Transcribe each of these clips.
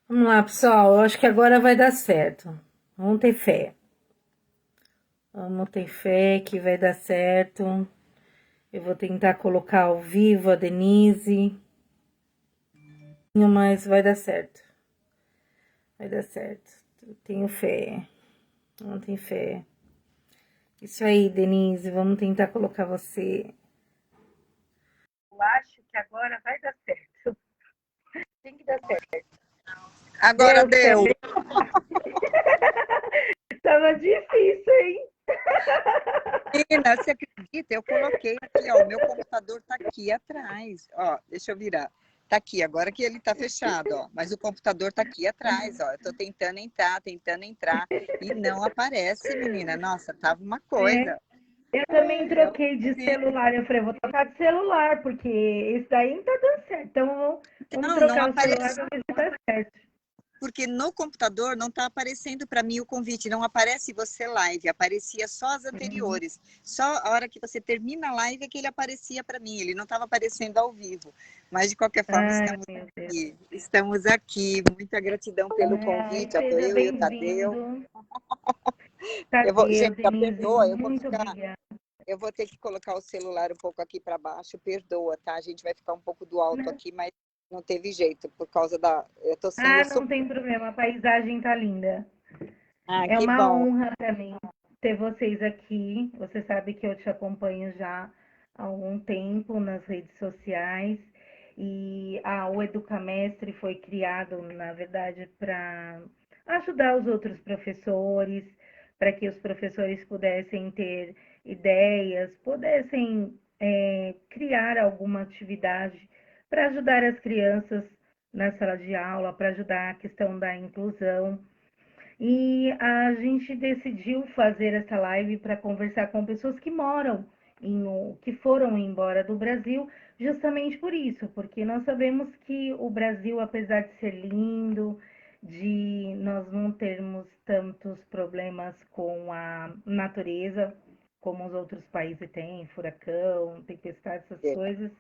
Vamos lá, pessoal. Eu acho que agora vai dar certo. Vamos ter fé. Vamos ter fé que vai dar certo. Eu vou tentar colocar ao vivo a Denise, mas vai dar certo. Vai dar certo. Eu tenho fé. Vamos ter fé. Isso aí, Denise. Vamos tentar colocar você. Eu acho que agora vai dar certo. Tem que dar certo. Agora Deu deu. certo. Tava difícil, hein? Menina, você acredita? Eu coloquei aqui, ó, o meu computador tá aqui atrás. Ó, deixa eu virar. Tá aqui, agora que ele tá fechado, ó. Mas o computador tá aqui atrás, ó. Eu tô tentando entrar e não aparece, menina. Nossa, tava uma É, coisa. eu também Eu troquei de vi. celular. Eu falei, vou trocar de celular, porque esse daí não tá dando certo. Então, vamos Não trocar o celular aparece. para ver se tá certo. Porque no computador não está aparecendo para mim o convite, não aparece você live, aparecia só as Uhum. anteriores. Só a hora que você termina a live é que ele aparecia para mim, ele não estava aparecendo ao vivo. Mas de qualquer forma, Ai, estamos meu Deus. aqui. Estamos aqui. Muita gratidão pelo Ai, convite, ó, tô seja eu e o Tadeu. bem-vindo. Gente, Tadeu, já Denise, perdoa, muito obrigada. eu vou ter que colocar o celular um pouco aqui para baixo, perdoa, tá? A gente vai ficar um pouco do alto Não- aqui, mas não teve jeito, por causa da. Eu tô sendo Ah, super. não tem problema, a paisagem tá linda. Ah, É que uma bom. honra para mim ter vocês aqui. Você sabe que eu te acompanho já há algum tempo nas redes sociais. E o Educamestre foi criado, na verdade, para ajudar os outros professores, para que os professores pudessem ter ideias, pudessem criar alguma atividade para ajudar as crianças na sala de aula, para ajudar a questão da inclusão. E a gente decidiu fazer essa live para conversar com pessoas que moram que foram embora do Brasil, justamente por isso, porque nós sabemos que o Brasil, apesar de ser lindo, de nós não termos tantos problemas com a natureza, como os outros países têm, furacão, tempestade, essas coisas,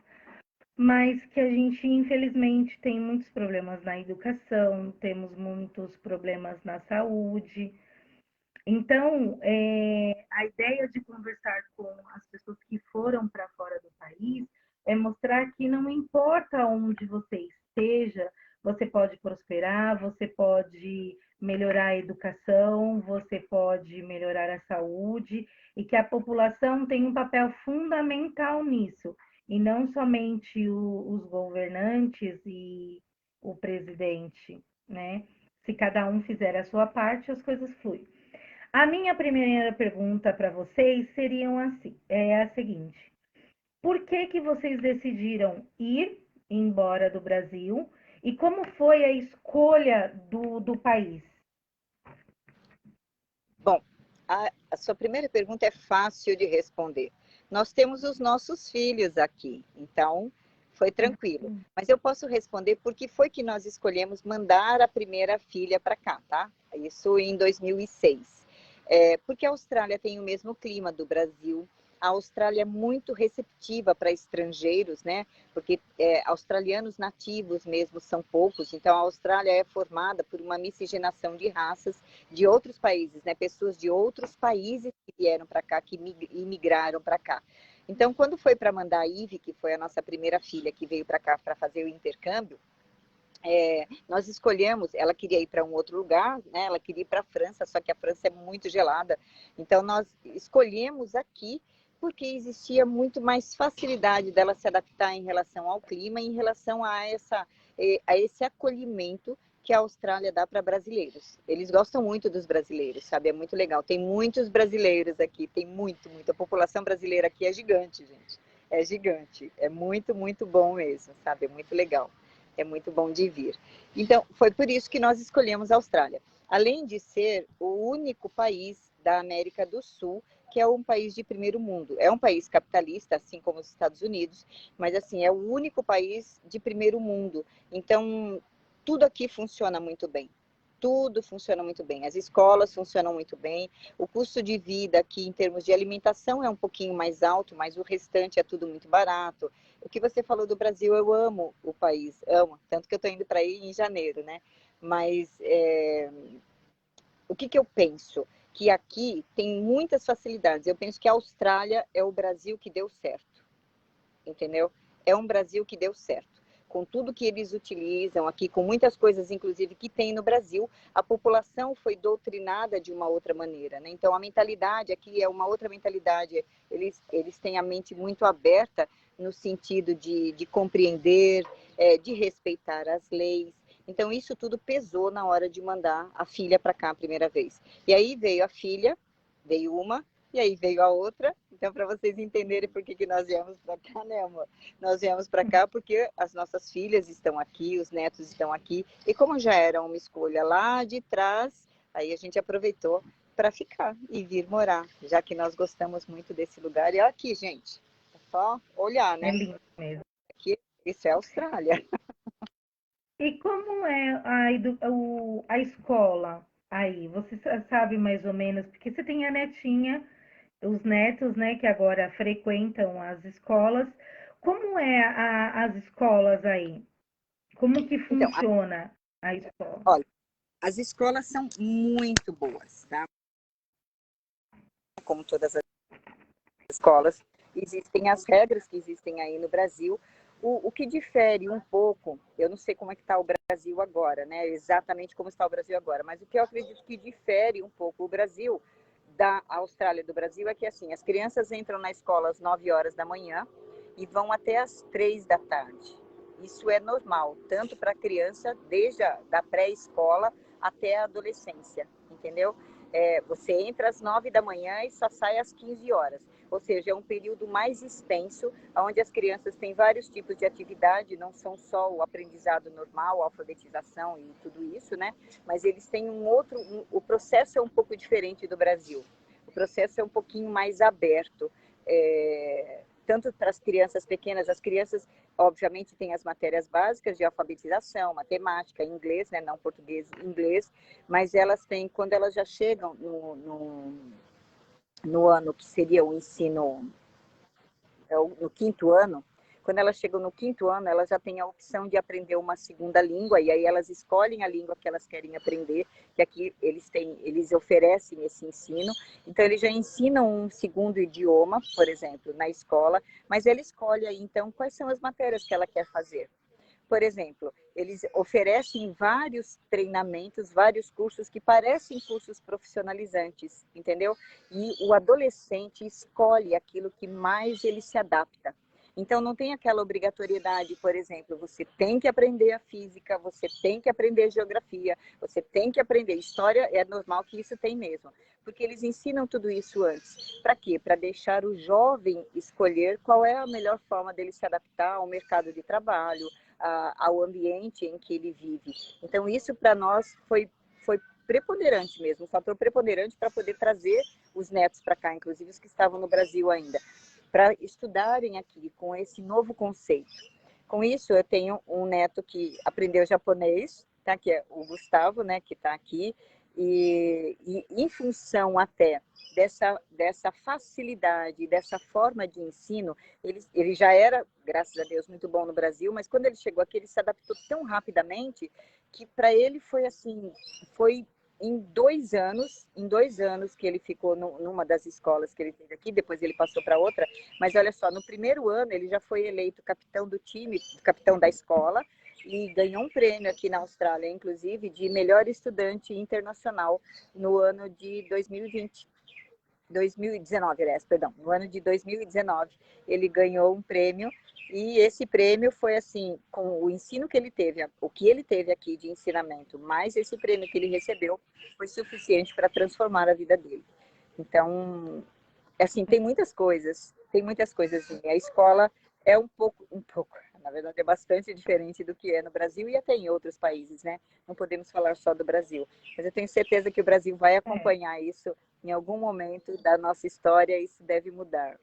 mas que a gente, infelizmente, tem muitos problemas na educação, temos muitos problemas na saúde. Então, a ideia de conversar com as pessoas que foram para fora do país é mostrar que não importa onde você esteja, você pode prosperar, você pode melhorar a educação, você pode melhorar a saúde e que a população tem um papel fundamental nisso, e não somente os governantes e o presidente, né? Se cada um fizer a sua parte, as coisas fluem. A minha primeira pergunta para vocês seriam assim, é a seguinte: por que que vocês decidiram ir embora do Brasil e como foi a escolha do país? Bom, a sua primeira pergunta é fácil de responder. Nós temos os nossos filhos aqui, então foi tranquilo. Mas eu posso responder por que foi que nós escolhemos mandar a primeira filha para cá, tá? Isso em 2006. Porque a Austrália tem o mesmo clima do Brasil. A Austrália é muito receptiva para estrangeiros, né? Porque australianos nativos mesmo são poucos. Então a Austrália é formada por uma miscigenação de raças de outros países, né? Pessoas de outros países que vieram para cá, que imigraram para cá. Então, quando foi para mandar a Ive, que foi a nossa primeira filha que veio para cá para fazer o intercâmbio, nós escolhemos, ela queria ir para um outro lugar, né? Ela queria ir para a França, só que a França é muito gelada. Então, nós escolhemos aqui porque existia muito mais facilidade dela se adaptar em relação ao clima, em relação a esse acolhimento que a Austrália dá para brasileiros. Eles gostam muito dos brasileiros, sabe? É muito legal. Tem muitos brasileiros aqui, tem muito, muito. A população brasileira aqui é gigante, gente. É gigante. É muito, muito bom mesmo, sabe? É muito legal. É muito bom de vir. Então, foi por isso que nós escolhemos a Austrália. Além de ser o único país da América do Sul que é um país de primeiro mundo. É um país capitalista, assim como os Estados Unidos, mas assim, é o único país de primeiro mundo. Então, tudo aqui funciona muito bem. Tudo funciona muito bem. As escolas funcionam muito bem. O custo de vida aqui, em termos de alimentação, é um pouquinho mais alto, mas o restante é tudo muito barato. O que você falou do Brasil, eu amo o país, amo. Tanto que eu estou indo para aí em janeiro, né? Mas o que eu penso? Que aqui tem muitas facilidades. Eu penso que a Austrália é o Brasil que deu certo, entendeu? É um Brasil que deu certo. Com tudo que eles utilizam aqui, com muitas coisas, inclusive, que tem no Brasil, a população foi doutrinada de uma outra maneira, né? Então, a mentalidade aqui é uma outra mentalidade. Eles têm a mente muito aberta no sentido de compreender, de respeitar as leis. Então, isso tudo pesou na hora de mandar a filha para cá a primeira vez. E aí veio a filha, veio uma, e aí veio a outra. Então, para vocês entenderem por que nós viemos para cá, né, amor? Nós viemos para cá porque as nossas filhas estão aqui, os netos estão aqui. E como já era uma escolha lá de trás, aí a gente aproveitou para ficar e vir morar, já que nós gostamos muito desse lugar. E olha aqui, gente, é só olhar, É né? lindo mesmo. Aqui, isso é a Austrália. E como é a escola aí? Você sabe mais ou menos, porque você tem a netinha, os netos, né, que agora frequentam as escolas. Como é as escolas aí? Como que Então, funciona a escola? olha, as escolas são muito boas, tá? Como todas as escolas, existem as regras que existem aí no Brasil. O que difere um pouco, eu não sei como é que está o Brasil agora, né? Exatamente como está o Brasil agora, mas o que eu acredito que difere um pouco o Brasil da Austrália do Brasil é que assim, as crianças entram na escola às 9 horas da manhã e vão até às 3 da tarde. Isso é normal, tanto para a criança, desde da pré-escola até a adolescência, entendeu? Você entra às 9 da manhã e só sai às 15 horas. Ou seja, é um período mais extenso, onde as crianças têm vários tipos de atividade, não são só o aprendizado normal, a alfabetização e tudo isso, né? Mas eles têm o processo é um pouco diferente do Brasil. O processo é um pouquinho mais aberto, tanto para as crianças pequenas, as crianças, obviamente, têm as matérias básicas de alfabetização, matemática, inglês, né? Não português, inglês, mas elas têm, quando elas já chegam no ano que seria o ensino, no quinto ano, quando elas chegam no quinto ano, elas já têm a opção de aprender uma segunda língua, e aí elas escolhem a língua que elas querem aprender, que aqui eles oferecem esse ensino. Então, eles já ensinam um segundo idioma, por exemplo, na escola, mas ela escolhe aí, então, quais são as matérias que ela quer fazer. Por exemplo, eles oferecem vários treinamentos, vários cursos que parecem cursos profissionalizantes, entendeu? E o adolescente escolhe aquilo que mais ele se adapta. Então, não tem aquela obrigatoriedade, por exemplo, você tem que aprender a física, você tem que aprender geografia, você tem que aprender história, é normal que isso tem mesmo, porque eles ensinam tudo isso antes. Para quê? Para deixar o jovem escolher qual é a melhor forma dele se adaptar ao mercado de trabalho, ao ambiente em que ele vive. Então, isso para nós foi preponderante mesmo, um fator preponderante para poder trazer os netos para cá, inclusive os que estavam no Brasil ainda, para estudarem aqui com esse novo conceito. Com isso, eu tenho um neto que aprendeu japonês, tá? Que é o Gustavo, né? Que está aqui. E em função até dessa facilidade, dessa forma de ensino, ele já era, graças a Deus, muito bom no Brasil, mas quando ele chegou aqui, ele se adaptou tão rapidamente que para ele foi assim, foi em 2 anos que ele ficou numa das escolas que ele teve aqui, depois ele passou para outra, mas olha só, no primeiro ano ele já foi eleito capitão do time, capitão da escola, e ganhou um prêmio aqui na Austrália, inclusive, de melhor estudante internacional no ano de 2019, aliás, perdão, no ano de 2019, ele ganhou um prêmio, e esse prêmio foi assim, com o ensino que ele teve, o que ele teve aqui de ensinamento, mais esse prêmio que ele recebeu, foi suficiente para transformar a vida dele. Então, assim, tem muitas coisas, assim. A escola é um pouco, na verdade é bastante diferente do que é no Brasil e até em outros países, né? Não podemos falar só do Brasil, mas eu tenho certeza que o Brasil vai acompanhar isso em algum momento da nossa história, isso deve mudar.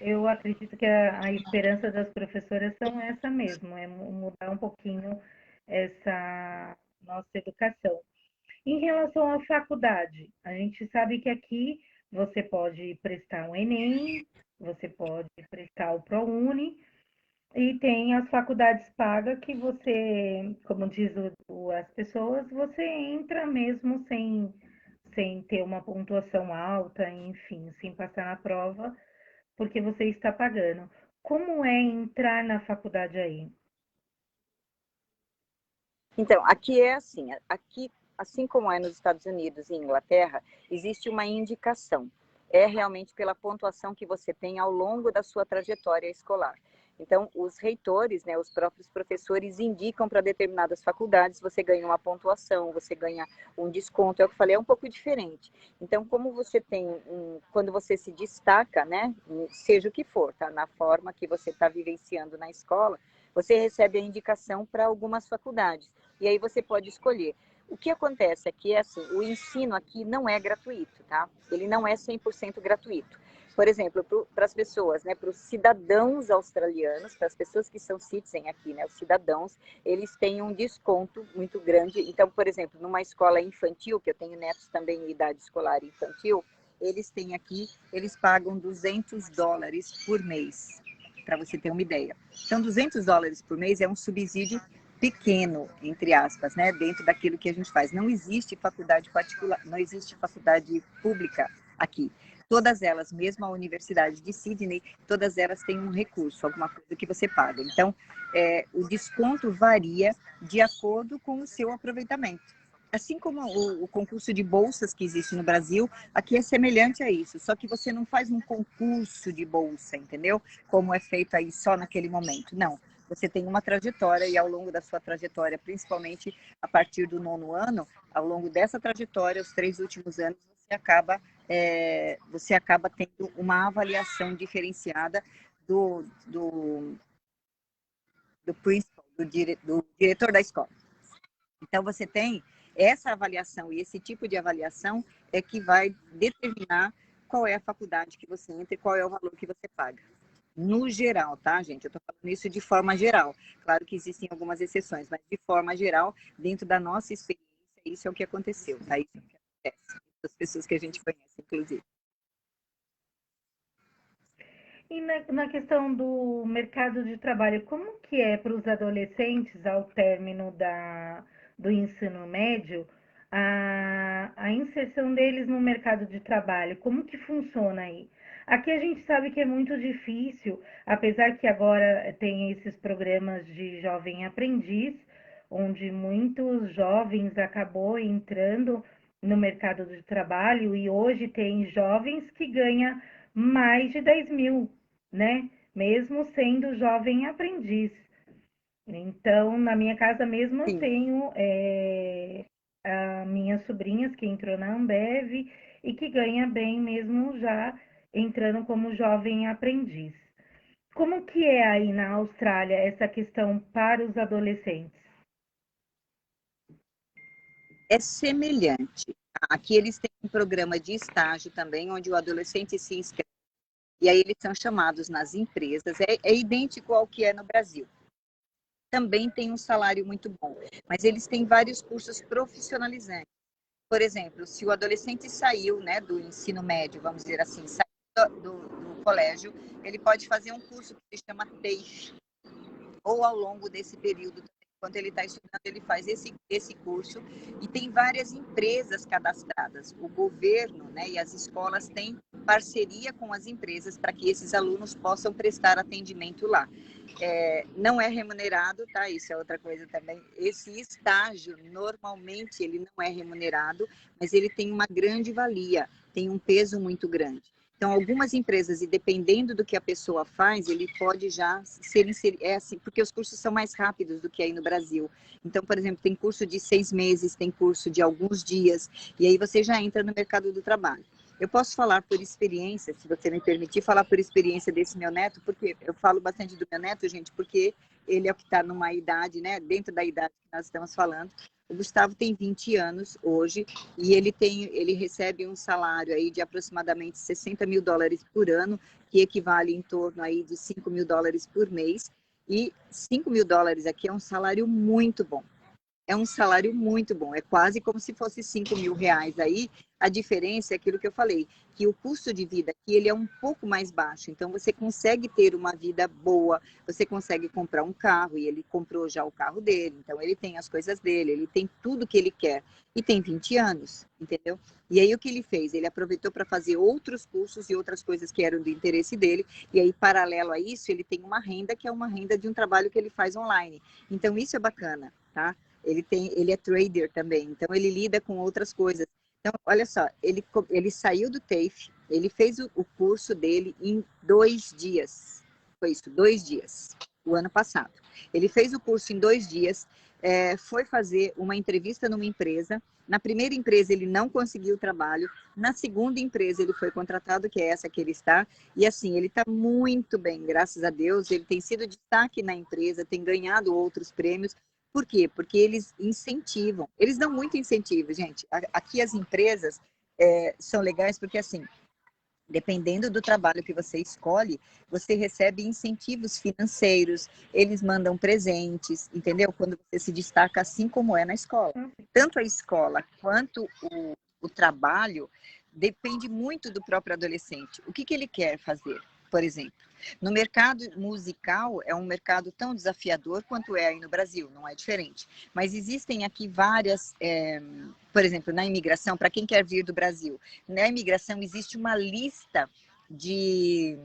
Eu acredito que a esperança das professoras são essa mesmo, é mudar um pouquinho essa nossa educação. Em relação à faculdade, a gente sabe que aqui você pode prestar um Enem, você pode prestar o ProUni, E tem as faculdades pagas que você, como diz as pessoas, você entra mesmo sem ter uma pontuação alta, enfim, sem passar na prova, porque você está pagando. Como é entrar na faculdade aí? Então, aqui é assim, aqui, assim como é nos Estados Unidos e Inglaterra, existe uma indicação. É realmente pela pontuação que você tem ao longo da sua trajetória escolar. Então, os reitores, né, os próprios professores indicam para determinadas faculdades, você ganha uma pontuação, você ganha um desconto, é o que eu falei, é um pouco diferente. Então, como você tem, quando você se destaca, né, seja o que for, tá, na forma que você está vivenciando na escola, você recebe a indicação para algumas faculdades. E aí você pode escolher. O que acontece aqui é assim, o ensino aqui não é gratuito, tá? Ele não é 100% gratuito. Por exemplo, para as pessoas, né, para os cidadãos australianos, para as pessoas que são citizen aqui, né, os cidadãos, eles têm um desconto muito grande. Então, por exemplo, numa escola infantil, que eu tenho netos também em idade escolar infantil, eles têm aqui, eles pagam $200 por mês, para você ter uma ideia. Então, $200 por mês é um subsídio pequeno, entre aspas, né, dentro daquilo que a gente faz. Não existe faculdade particular, não existe faculdade pública aqui. Todas elas, mesmo a Universidade de Sydney, todas elas têm um recurso, alguma coisa que você paga. Então, o desconto varia de acordo com o seu aproveitamento. Assim como o concurso de bolsas que existe no Brasil, aqui é semelhante a isso, só que você não faz um concurso de bolsa, entendeu? Como é feito aí só naquele momento. Não, você tem uma trajetória e ao longo da sua trajetória, principalmente a partir do 9º ano, ao longo dessa trajetória, os 3 últimos anos, você acaba tendo uma avaliação diferenciada do principal, do diretor da escola. Então, você tem essa avaliação e esse tipo de avaliação é que vai determinar qual é a faculdade que você entra e qual é o valor que você paga. No geral, tá, gente? Eu estou falando isso de forma geral. Claro que existem algumas exceções, mas de forma geral, dentro da nossa experiência, isso é o que aconteceu, tá? Isso é o que acontece. Das pessoas que a gente conhece, inclusive. E na questão do mercado de trabalho, como que é para os adolescentes ao término do ensino médio a inserção deles no mercado de trabalho? Como que funciona aí? Aqui a gente sabe que é muito difícil, apesar que agora tem esses programas de jovem aprendiz, onde muitos jovens acabou entrando no mercado de trabalho e hoje tem jovens que ganham mais de 10 mil, né? Mesmo sendo jovem aprendiz. Então, na minha casa mesmo, eu Sim, tenho as minhas sobrinhas que entrou na Ambev e que ganha bem mesmo já entrando como jovem aprendiz. Como que é aí na Austrália essa questão para os adolescentes? é semelhante. Aqui eles têm um programa de estágio também, onde o adolescente se inscreve e aí eles são chamados nas empresas. É idêntico ao que é no Brasil. Também tem um salário muito bom, mas eles têm vários cursos profissionalizantes. Por exemplo, se o adolescente saiu, né, do ensino médio, vamos dizer assim, saiu do colégio, ele pode fazer um curso que se chama TAFE, ou ao longo desse período, enquanto ele está estudando, ele faz esse curso, e tem várias empresas cadastradas. O governo, né, e as escolas têm parceria com as empresas para que esses alunos possam prestar atendimento lá. Não é remunerado, tá? Isso é outra coisa também. Esse estágio, normalmente, ele não é remunerado, mas ele tem uma grande valia, tem um peso muito grande. Então, algumas empresas, e dependendo do que a pessoa faz, ele pode já ser inserido, assim, porque os cursos são mais rápidos do que aí no Brasil. Então, por exemplo, tem curso de 6 meses, tem curso de alguns dias, e aí você já entra no mercado do trabalho. Eu posso falar por experiência, se você me permitir, falar por experiência desse meu neto, porque eu falo bastante do meu neto, gente, porque ele é o que está numa idade, né, dentro da idade que nós estamos falando. O Gustavo tem 20 anos hoje e ele recebe um salário aí de aproximadamente $60.000 por ano, que equivale em torno aí de $5.000 por mês. E $5.000 aqui é um salário muito bom. é um salário muito bom, é quase como se fosse 5 mil reais aí. A diferença é aquilo que eu falei, que o custo de vida aqui ele é um pouco mais baixo, então você consegue ter uma vida boa, você consegue comprar um carro, e ele comprou já o carro dele, então ele tem as coisas dele, ele tem tudo que ele quer, e tem 20 anos, entendeu? E aí o que ele fez? Ele aproveitou para fazer outros cursos e outras coisas que eram do interesse dele, e aí paralelo a isso, ele tem uma renda que é uma renda de um trabalho que ele faz online. Então isso é bacana, tá? Ele é trader também, então ele lida com outras coisas. Então, olha só, ele saiu do TAFE, ele fez o curso dele em 2 dias. Foi isso, 2 dias, o ano passado. Ele fez o curso em 2 dias, foi fazer uma entrevista numa empresa. Na primeira empresa ele não conseguiu o trabalho, na segunda empresa ele foi contratado, que é essa que ele está, e assim, ele está muito bem, graças a Deus, ele tem sido destaque na empresa, tem ganhado outros prêmios. Por quê? Porque eles incentivam, eles dão muito incentivo, gente. Aqui as empresas são legais porque, assim, dependendo do trabalho que você escolhe, você recebe incentivos financeiros, eles mandam presentes, entendeu? Quando você se destaca, assim como é na escola. Tanto a escola quanto o trabalho depende muito do próprio adolescente. O que ele quer fazer, por exemplo? No mercado musical, é um mercado tão desafiador quanto é aí no Brasil, não é diferente. Mas existem aqui várias, por exemplo, na imigração, para quem quer vir do Brasil, na imigração existe uma lista de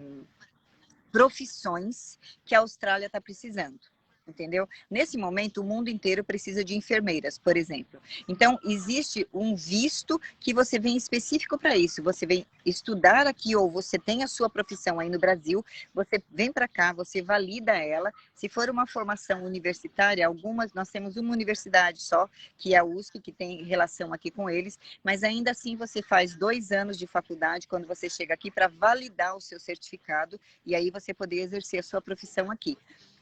profissões que a Austrália está precisando. Entendeu? Nesse momento, o mundo inteiro precisa de enfermeiras, por exemplo. Então, existe um visto que você vem específico para isso. Você vem estudar aqui, ou você tem a sua profissão aí no Brasil, você vem para cá, você valida ela. Se for uma formação universitária, nós temos uma universidade só, que é a USP, que tem relação aqui com eles, mas ainda assim você faz 2 anos de faculdade quando você chega aqui para validar o seu certificado, e aí você poder exercer a sua profissão aqui.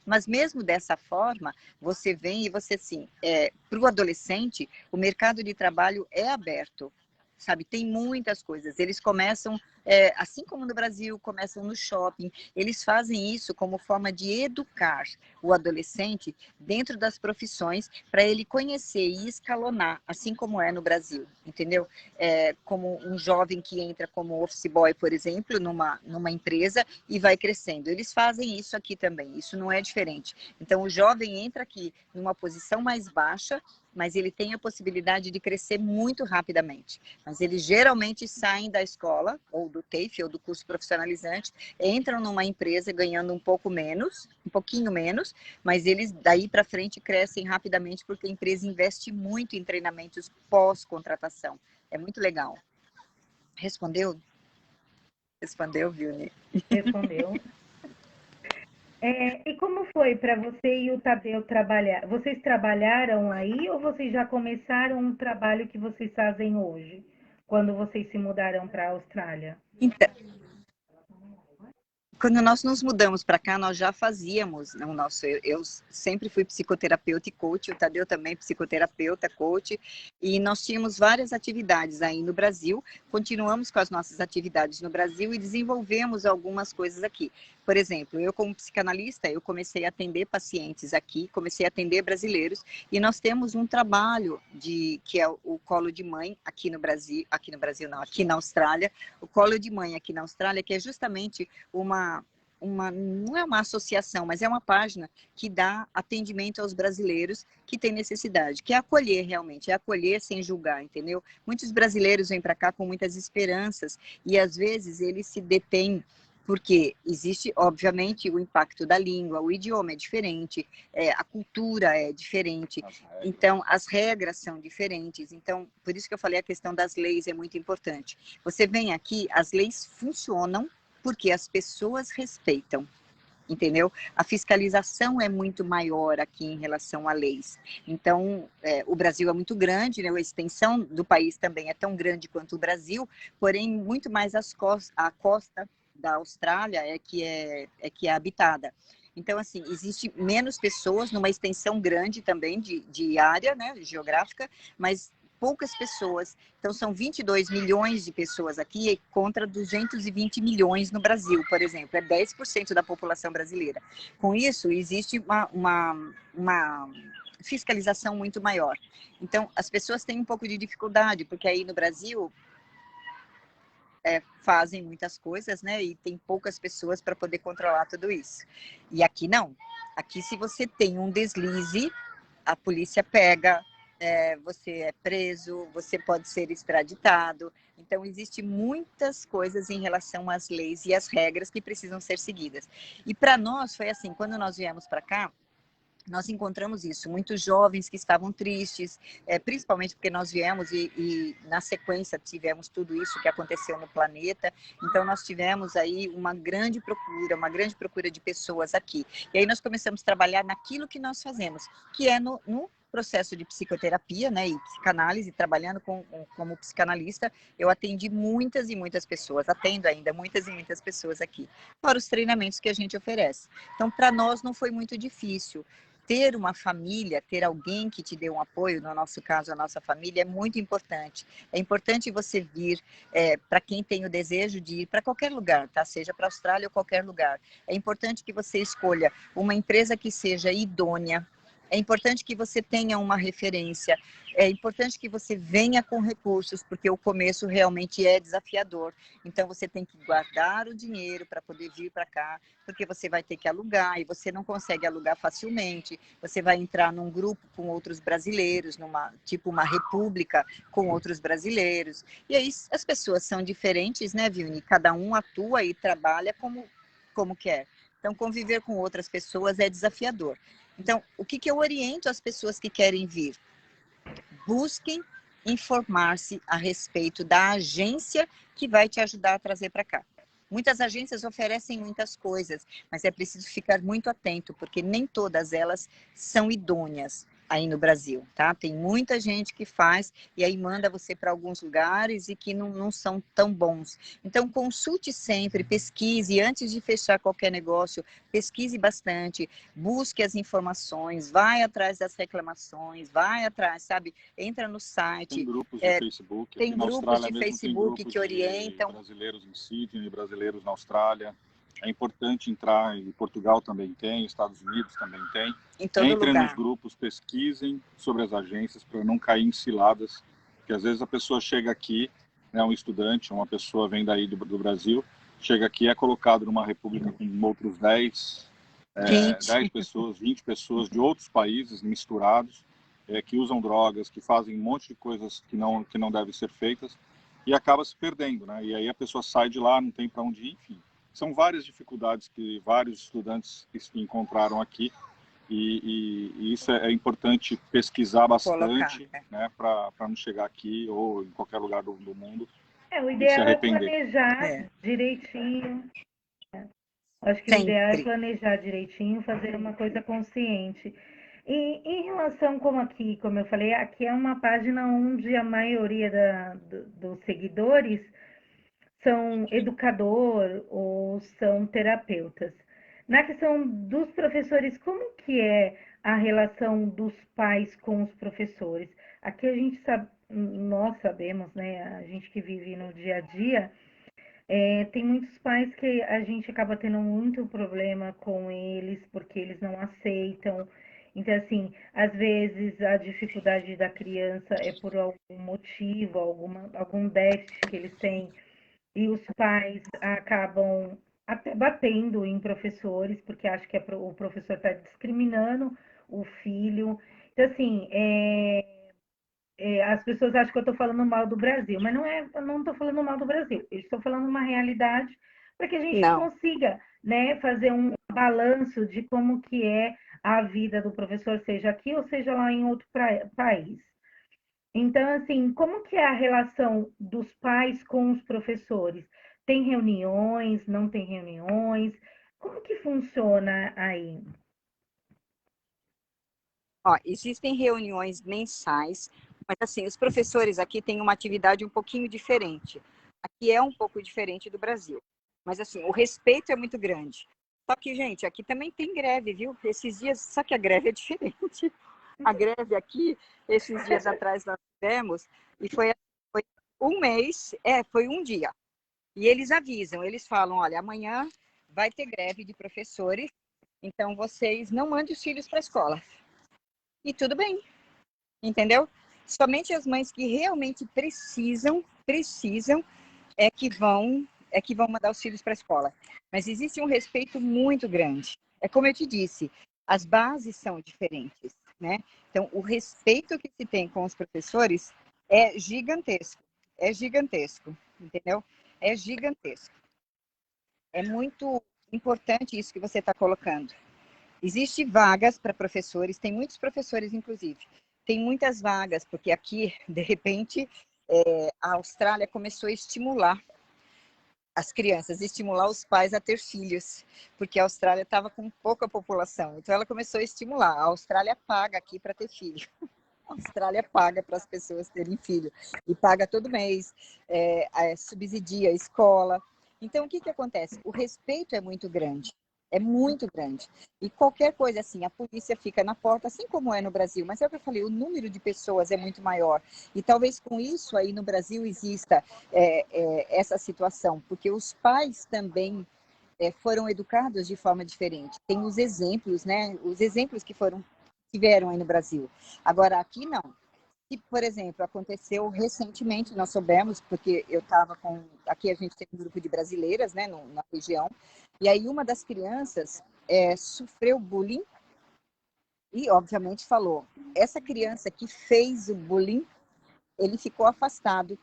Mas mesmo dessa forma, você vem e você, assim, para o adolescente, o mercado de trabalho é aberto, sabe? Tem muitas coisas. Eles começam, assim como no Brasil, começam no shopping. Eles fazem isso como forma de educar o adolescente dentro das profissões para ele conhecer e escalonar, assim como é no Brasil, entendeu? Como um jovem que entra como office boy, por exemplo, numa empresa e vai crescendo. Eles fazem isso aqui também, isso não é diferente. Então, o jovem entra aqui numa posição mais baixa, mas ele tem a possibilidade de crescer muito rapidamente. Mas eles geralmente saem da escola, ou do TAFE, ou do curso profissionalizante, entram numa empresa ganhando um pouquinho menos, mas eles daí para frente crescem rapidamente porque a empresa investe muito em treinamentos pós-contratação. É muito legal. Respondeu? Respondeu, Vilne? Respondeu. E como foi para você e o Tadeu trabalhar? Vocês trabalharam aí ou vocês já começaram um trabalho que vocês fazem hoje, quando vocês se mudaram para a Austrália? Então, quando nós nos mudamos para cá, nós já fazíamos o nosso. Eu sempre fui psicoterapeuta e coach, o Tadeu também psicoterapeuta, coach, e nós tínhamos várias atividades aí no Brasil. Continuamos com as nossas atividades no Brasil e desenvolvemos algumas coisas aqui. Por exemplo, eu como psicanalista, eu comecei a atender pacientes aqui, comecei a atender brasileiros, e nós temos um trabalho que é o colo de mãe aqui no Brasil não, aqui na Austrália, o colo de mãe aqui na Austrália, que é justamente não é uma associação, mas é uma página que dá atendimento aos brasileiros que têm necessidade, que é acolher realmente, é acolher sem julgar, entendeu? Muitos brasileiros vêm para cá com muitas esperanças e às vezes eles se detêm porque existe, obviamente, o impacto da língua, o idioma é diferente, a cultura é diferente, então as regras são diferentes. Então, por isso que eu falei a questão das leis é muito importante. Você vem aqui, as leis funcionam porque as pessoas respeitam, entendeu? A fiscalização é muito maior aqui em relação a leis. Então, o Brasil é muito grande, né? A extensão do país também é tão grande quanto o Brasil, porém, muito mais a costa da Austrália é que é habitada. Então, assim, existe menos pessoas numa extensão grande também de área, né, geográfica, mas poucas pessoas. Então, são 22 milhões de pessoas aqui contra 220 milhões no Brasil, por exemplo. É 10% da população brasileira. Com isso, existe uma fiscalização muito maior. Então, as pessoas têm um pouco de dificuldade, porque aí no Brasil fazem muitas coisas, né? E tem poucas pessoas para poder controlar tudo isso. E aqui não. Aqui, se você tem um deslize, a polícia pega, você é preso, você pode ser extraditado. Então, existem muitas coisas em relação às leis e às regras que precisam ser seguidas. E para nós foi assim, quando nós viemos para cá, nós encontramos isso, muitos jovens que estavam tristes, principalmente porque nós viemos e na sequência tivemos tudo isso que aconteceu no planeta, então nós tivemos aí uma grande procura de pessoas aqui. E aí nós começamos a trabalhar naquilo que nós fazemos, que é no processo de psicoterapia, né, e psicanálise, trabalhando como psicanalista, eu atendi muitas e muitas pessoas, atendo ainda muitas e muitas pessoas aqui, fora os treinamentos que a gente oferece. Então, para nós não foi muito difícil. Ter uma família, ter alguém que te dê um apoio, no nosso caso, a nossa família, é muito importante. É importante você vir, para quem tem o desejo de ir para qualquer lugar, tá? Seja para a Austrália ou qualquer lugar. É importante que você escolha uma empresa que seja idônea. É importante que você tenha uma referência. É importante que você venha com recursos, porque o começo realmente é desafiador. Então, você tem que guardar o dinheiro para poder vir para cá, porque você vai ter que alugar e você não consegue alugar facilmente. Você vai entrar num grupo com outros brasileiros, tipo uma república com outros brasileiros. E aí as pessoas são diferentes, né, Vilni? Cada um atua e trabalha como quer. Então, conviver com outras pessoas é desafiador. Então, o que eu oriento as pessoas que querem vir? Busquem informar-se a respeito da agência que vai te ajudar a trazer para cá. Muitas agências oferecem muitas coisas, mas é preciso ficar muito atento, porque nem todas elas são idôneas aí no Brasil, tá? Tem muita gente que faz e aí manda você para alguns lugares e que não são tão bons. Então, consulte sempre, pesquise, antes de fechar qualquer negócio, pesquise bastante, busque as informações, vai atrás das reclamações, vai atrás, sabe? Entra no site. Tem grupos de Facebook. Tem aqui na grupos Austrália de mesmo Facebook tem grupos que orientam. De brasileiros em Sydney, brasileiros na Austrália. É importante entrar, em Portugal também tem, Estados Unidos também tem. Em todo Entrem lugar. nos grupos, pesquisem sobre as agências para não cair em ciladas, porque às vezes a pessoa chega aqui, né, um estudante, uma pessoa vem daí do Brasil, chega aqui, é colocado numa república com outros 10 pessoas, 20 pessoas de outros países misturados, que usam drogas, que fazem um monte de coisas que não devem ser feitas, e acaba se perdendo, né? E aí a pessoa sai de lá, não tem para onde ir, enfim. São várias dificuldades que vários estudantes encontraram aqui, e isso é importante pesquisar bastante, né, para não chegar aqui ou em qualquer lugar do mundo O e se ideal é arrepender. planejar direitinho. Acho que o ideal é Sempre. planejar direitinho, fazer uma coisa consciente. E em relação, como eu falei, aqui é uma página onde a maioria dos seguidores são educador ou são terapeutas. Na questão dos professores, como que é a relação dos pais com os professores? Aqui a gente sabe, nós sabemos, né, a gente que vive no dia a dia, tem muitos pais que a gente acaba tendo muito problema com eles porque eles não aceitam. Então, assim, às vezes a dificuldade da criança é por algum motivo, algum déficit que eles têm, e os pais acabam até batendo em professores, porque acham que o professor está discriminando o filho. Então, assim, as pessoas acham que eu estou falando mal do Brasil, mas não é, eu não estou falando mal do Brasil. Eu estou falando uma realidade para que a gente Não. consiga, né, fazer um balanço de como que é a vida do professor, seja aqui ou seja lá em outro país. Então, assim, como que é a relação dos pais com os professores? Tem reuniões, não tem reuniões? Como que funciona aí? Ó, existem reuniões mensais, mas assim, os professores aqui têm uma atividade um pouquinho diferente. Aqui é um pouco diferente do Brasil. Mas assim, o respeito é muito grande. Só que, gente, aqui também tem greve, viu? Esses dias, só que a greve é diferente. A greve aqui, esses dias atrás nós tivemos, e foi um mês, foi um dia. E eles avisam, eles falam, olha, amanhã vai ter greve de professores, então vocês não mandem os filhos para a escola. E tudo bem, entendeu? Somente as mães que realmente precisam é que vão mandar os filhos para a escola. Mas existe um respeito muito grande. É como eu te disse, as bases são diferentes, né? Então, o respeito que se tem com os professores é gigantesco, entendeu? É gigantesco. É muito importante isso que você está colocando. Existem vagas para professores, tem muitos professores, inclusive. Tem muitas vagas, porque aqui, de repente, a Austrália começou a estimular as crianças, estimular os pais a ter filhos, porque a Austrália estava com pouca população. Então, ela começou a estimular. A Austrália paga aqui para ter filho. A Austrália paga para as pessoas terem filho. E paga todo mês, subsidia a escola. Então, o que, que acontece? O respeito é muito grande. É muito grande. E qualquer coisa assim, a polícia fica na porta, assim como é no Brasil. Mas é o que eu falei, o número de pessoas é muito maior. E talvez com isso aí no Brasil exista essa situação, porque os pais também foram educados de forma diferente. Tem os exemplos, né? Os exemplos que tiveram aí no Brasil. Agora, aqui não. E, por exemplo, aconteceu recentemente, nós soubemos, porque eu estava com... Aqui a gente tem um grupo de brasileiras, né, na região, e aí uma das crianças sofreu bullying e, obviamente, falou. Essa criança que fez o bullying, ele ficou afastado.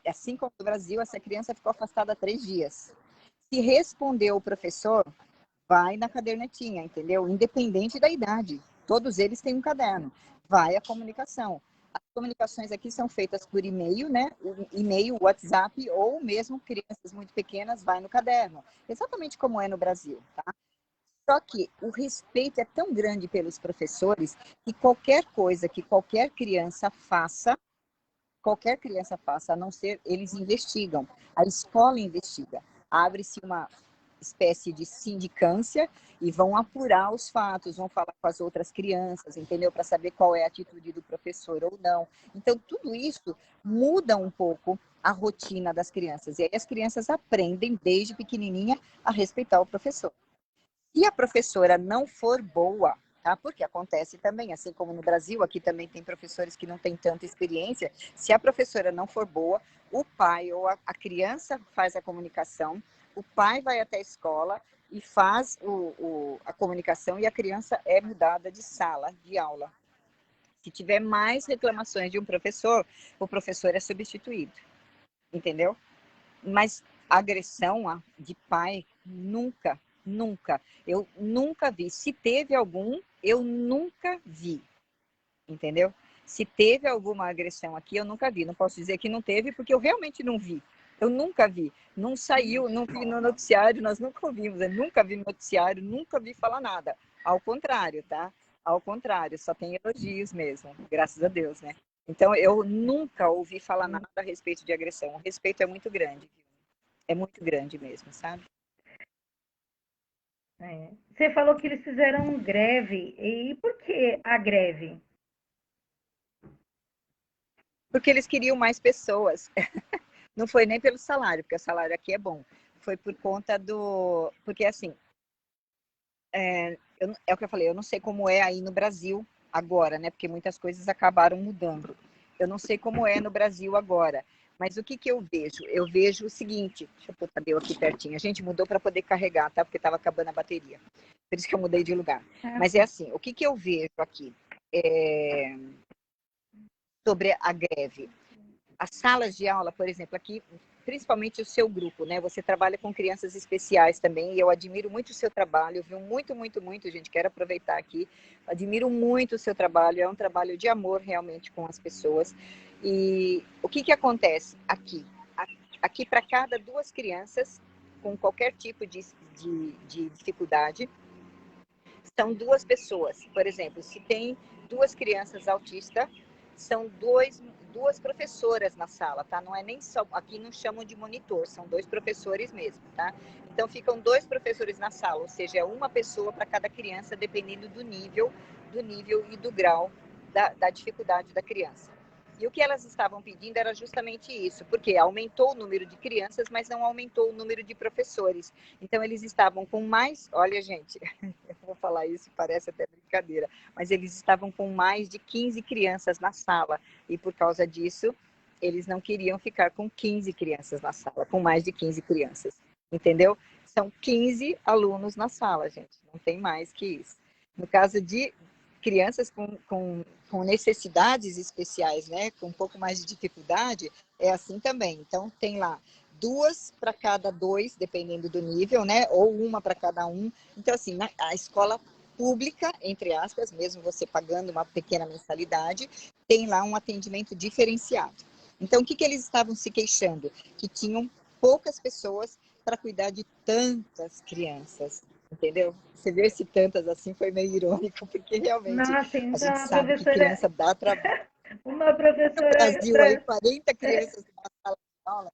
Assim como no Brasil, essa criança ficou afastada 3 dias. Se respondeu o professor, vai na cadernetinha, entendeu? Independente da idade. Todos eles têm um caderno. Vai a comunicação. As comunicações aqui são feitas por e-mail, né? E-mail, WhatsApp, ou mesmo crianças muito pequenas, vai no caderno. Exatamente como é no Brasil, tá? Só que o respeito é tão grande pelos professores que qualquer coisa que qualquer criança faça, a não ser eles investigam. A escola investiga. Abre-se uma espécie de sindicância e vão apurar os fatos, vão falar com as outras crianças, entendeu? Para saber qual é a atitude do professor ou não. Então, tudo isso muda um pouco a rotina das crianças. E aí as crianças aprendem desde pequenininha a respeitar o professor. Se a professora não for boa, tá? Porque acontece também, assim como no Brasil, aqui também tem professores que não têm tanta experiência. Se a professora não for boa, o pai ou a criança faz a comunicação, o pai vai até a escola e faz a comunicação e a criança é mudada de sala, de aula. Se tiver mais reclamações de um professor, o professor é substituído, entendeu? Mas agressão de pai, nunca, nunca. Eu nunca vi. Se teve algum, eu nunca vi, entendeu? Se teve alguma agressão aqui, eu nunca vi. Não posso dizer que não teve, porque eu realmente não vi. Eu nunca vi. Não saiu, não vi no noticiário, nós nunca ouvimos. Eu nunca vi no noticiário, nunca vi falar nada. Ao contrário, tá? Ao contrário, só tem elogios mesmo, graças a Deus, né? Então, eu nunca ouvi falar nada a respeito de agressão. O respeito é muito grande. É muito grande mesmo, sabe? Você falou que eles fizeram greve. E por que a greve? Porque eles queriam mais pessoas. Não foi nem pelo salário, porque o salário aqui é bom. Foi por conta do... Porque, assim, é o que eu falei, eu não sei como é aí no Brasil agora, né? Porque muitas coisas acabaram mudando. Eu não sei como é no Brasil agora. Mas o que, que eu vejo? Eu vejo o seguinte, deixa eu pôr o Tadeu aqui pertinho. A gente mudou para poder carregar, tá? Porque estava acabando a bateria. Por isso que eu mudei de lugar. Mas é assim, o que, que eu vejo aqui sobre a greve? As salas de aula, por exemplo, aqui, principalmente o seu grupo, né? Você trabalha com crianças especiais também, e eu admiro muito o seu trabalho, viu? Muito, muito, muito, gente. Quero aproveitar aqui. Admiro muito o seu trabalho, é um trabalho de amor realmente com as pessoas. E o que, que acontece aqui? Aqui, para cada 2 crianças com qualquer tipo de dificuldade, são 2 pessoas. Por exemplo, se tem 2 crianças autistas, são 2 professoras na sala, tá? Não é nem só, aqui não chamam de monitor, são 2 professores mesmo, tá? Então ficam 2 professores na sala, ou seja, é uma pessoa para cada criança, dependendo do nível e do grau da dificuldade da criança. E o que elas estavam pedindo era justamente isso, porque aumentou o número de crianças, mas não aumentou o número de professores. Então eles estavam com mais, olha gente, eu vou falar isso, parece até brincadeira. brincadeira. Mas eles estavam com mais de 15 crianças na sala. E por causa disso, eles não queriam ficar com 15 crianças na sala, com mais de 15 crianças. Entendeu? São 15 alunos na sala, gente. Não tem mais que isso. No caso de crianças com necessidades especiais, né? Com um pouco mais de dificuldade, é assim também. Então, tem lá 2 para cada 2, dependendo do nível, né? Ou 1 para cada 1. Então, assim, a escola pública, entre aspas, mesmo você pagando uma pequena mensalidade, tem lá um atendimento diferenciado. Então, o que eles estavam se queixando? Que tinham poucas pessoas para cuidar de tantas crianças, entendeu? Você ver se tantas assim foi meio irônico, porque realmente Nossa, a então gente a sabe que professora, criança dá trabalho. uma No professora, Brasil, aí 40 crianças na sala de aula.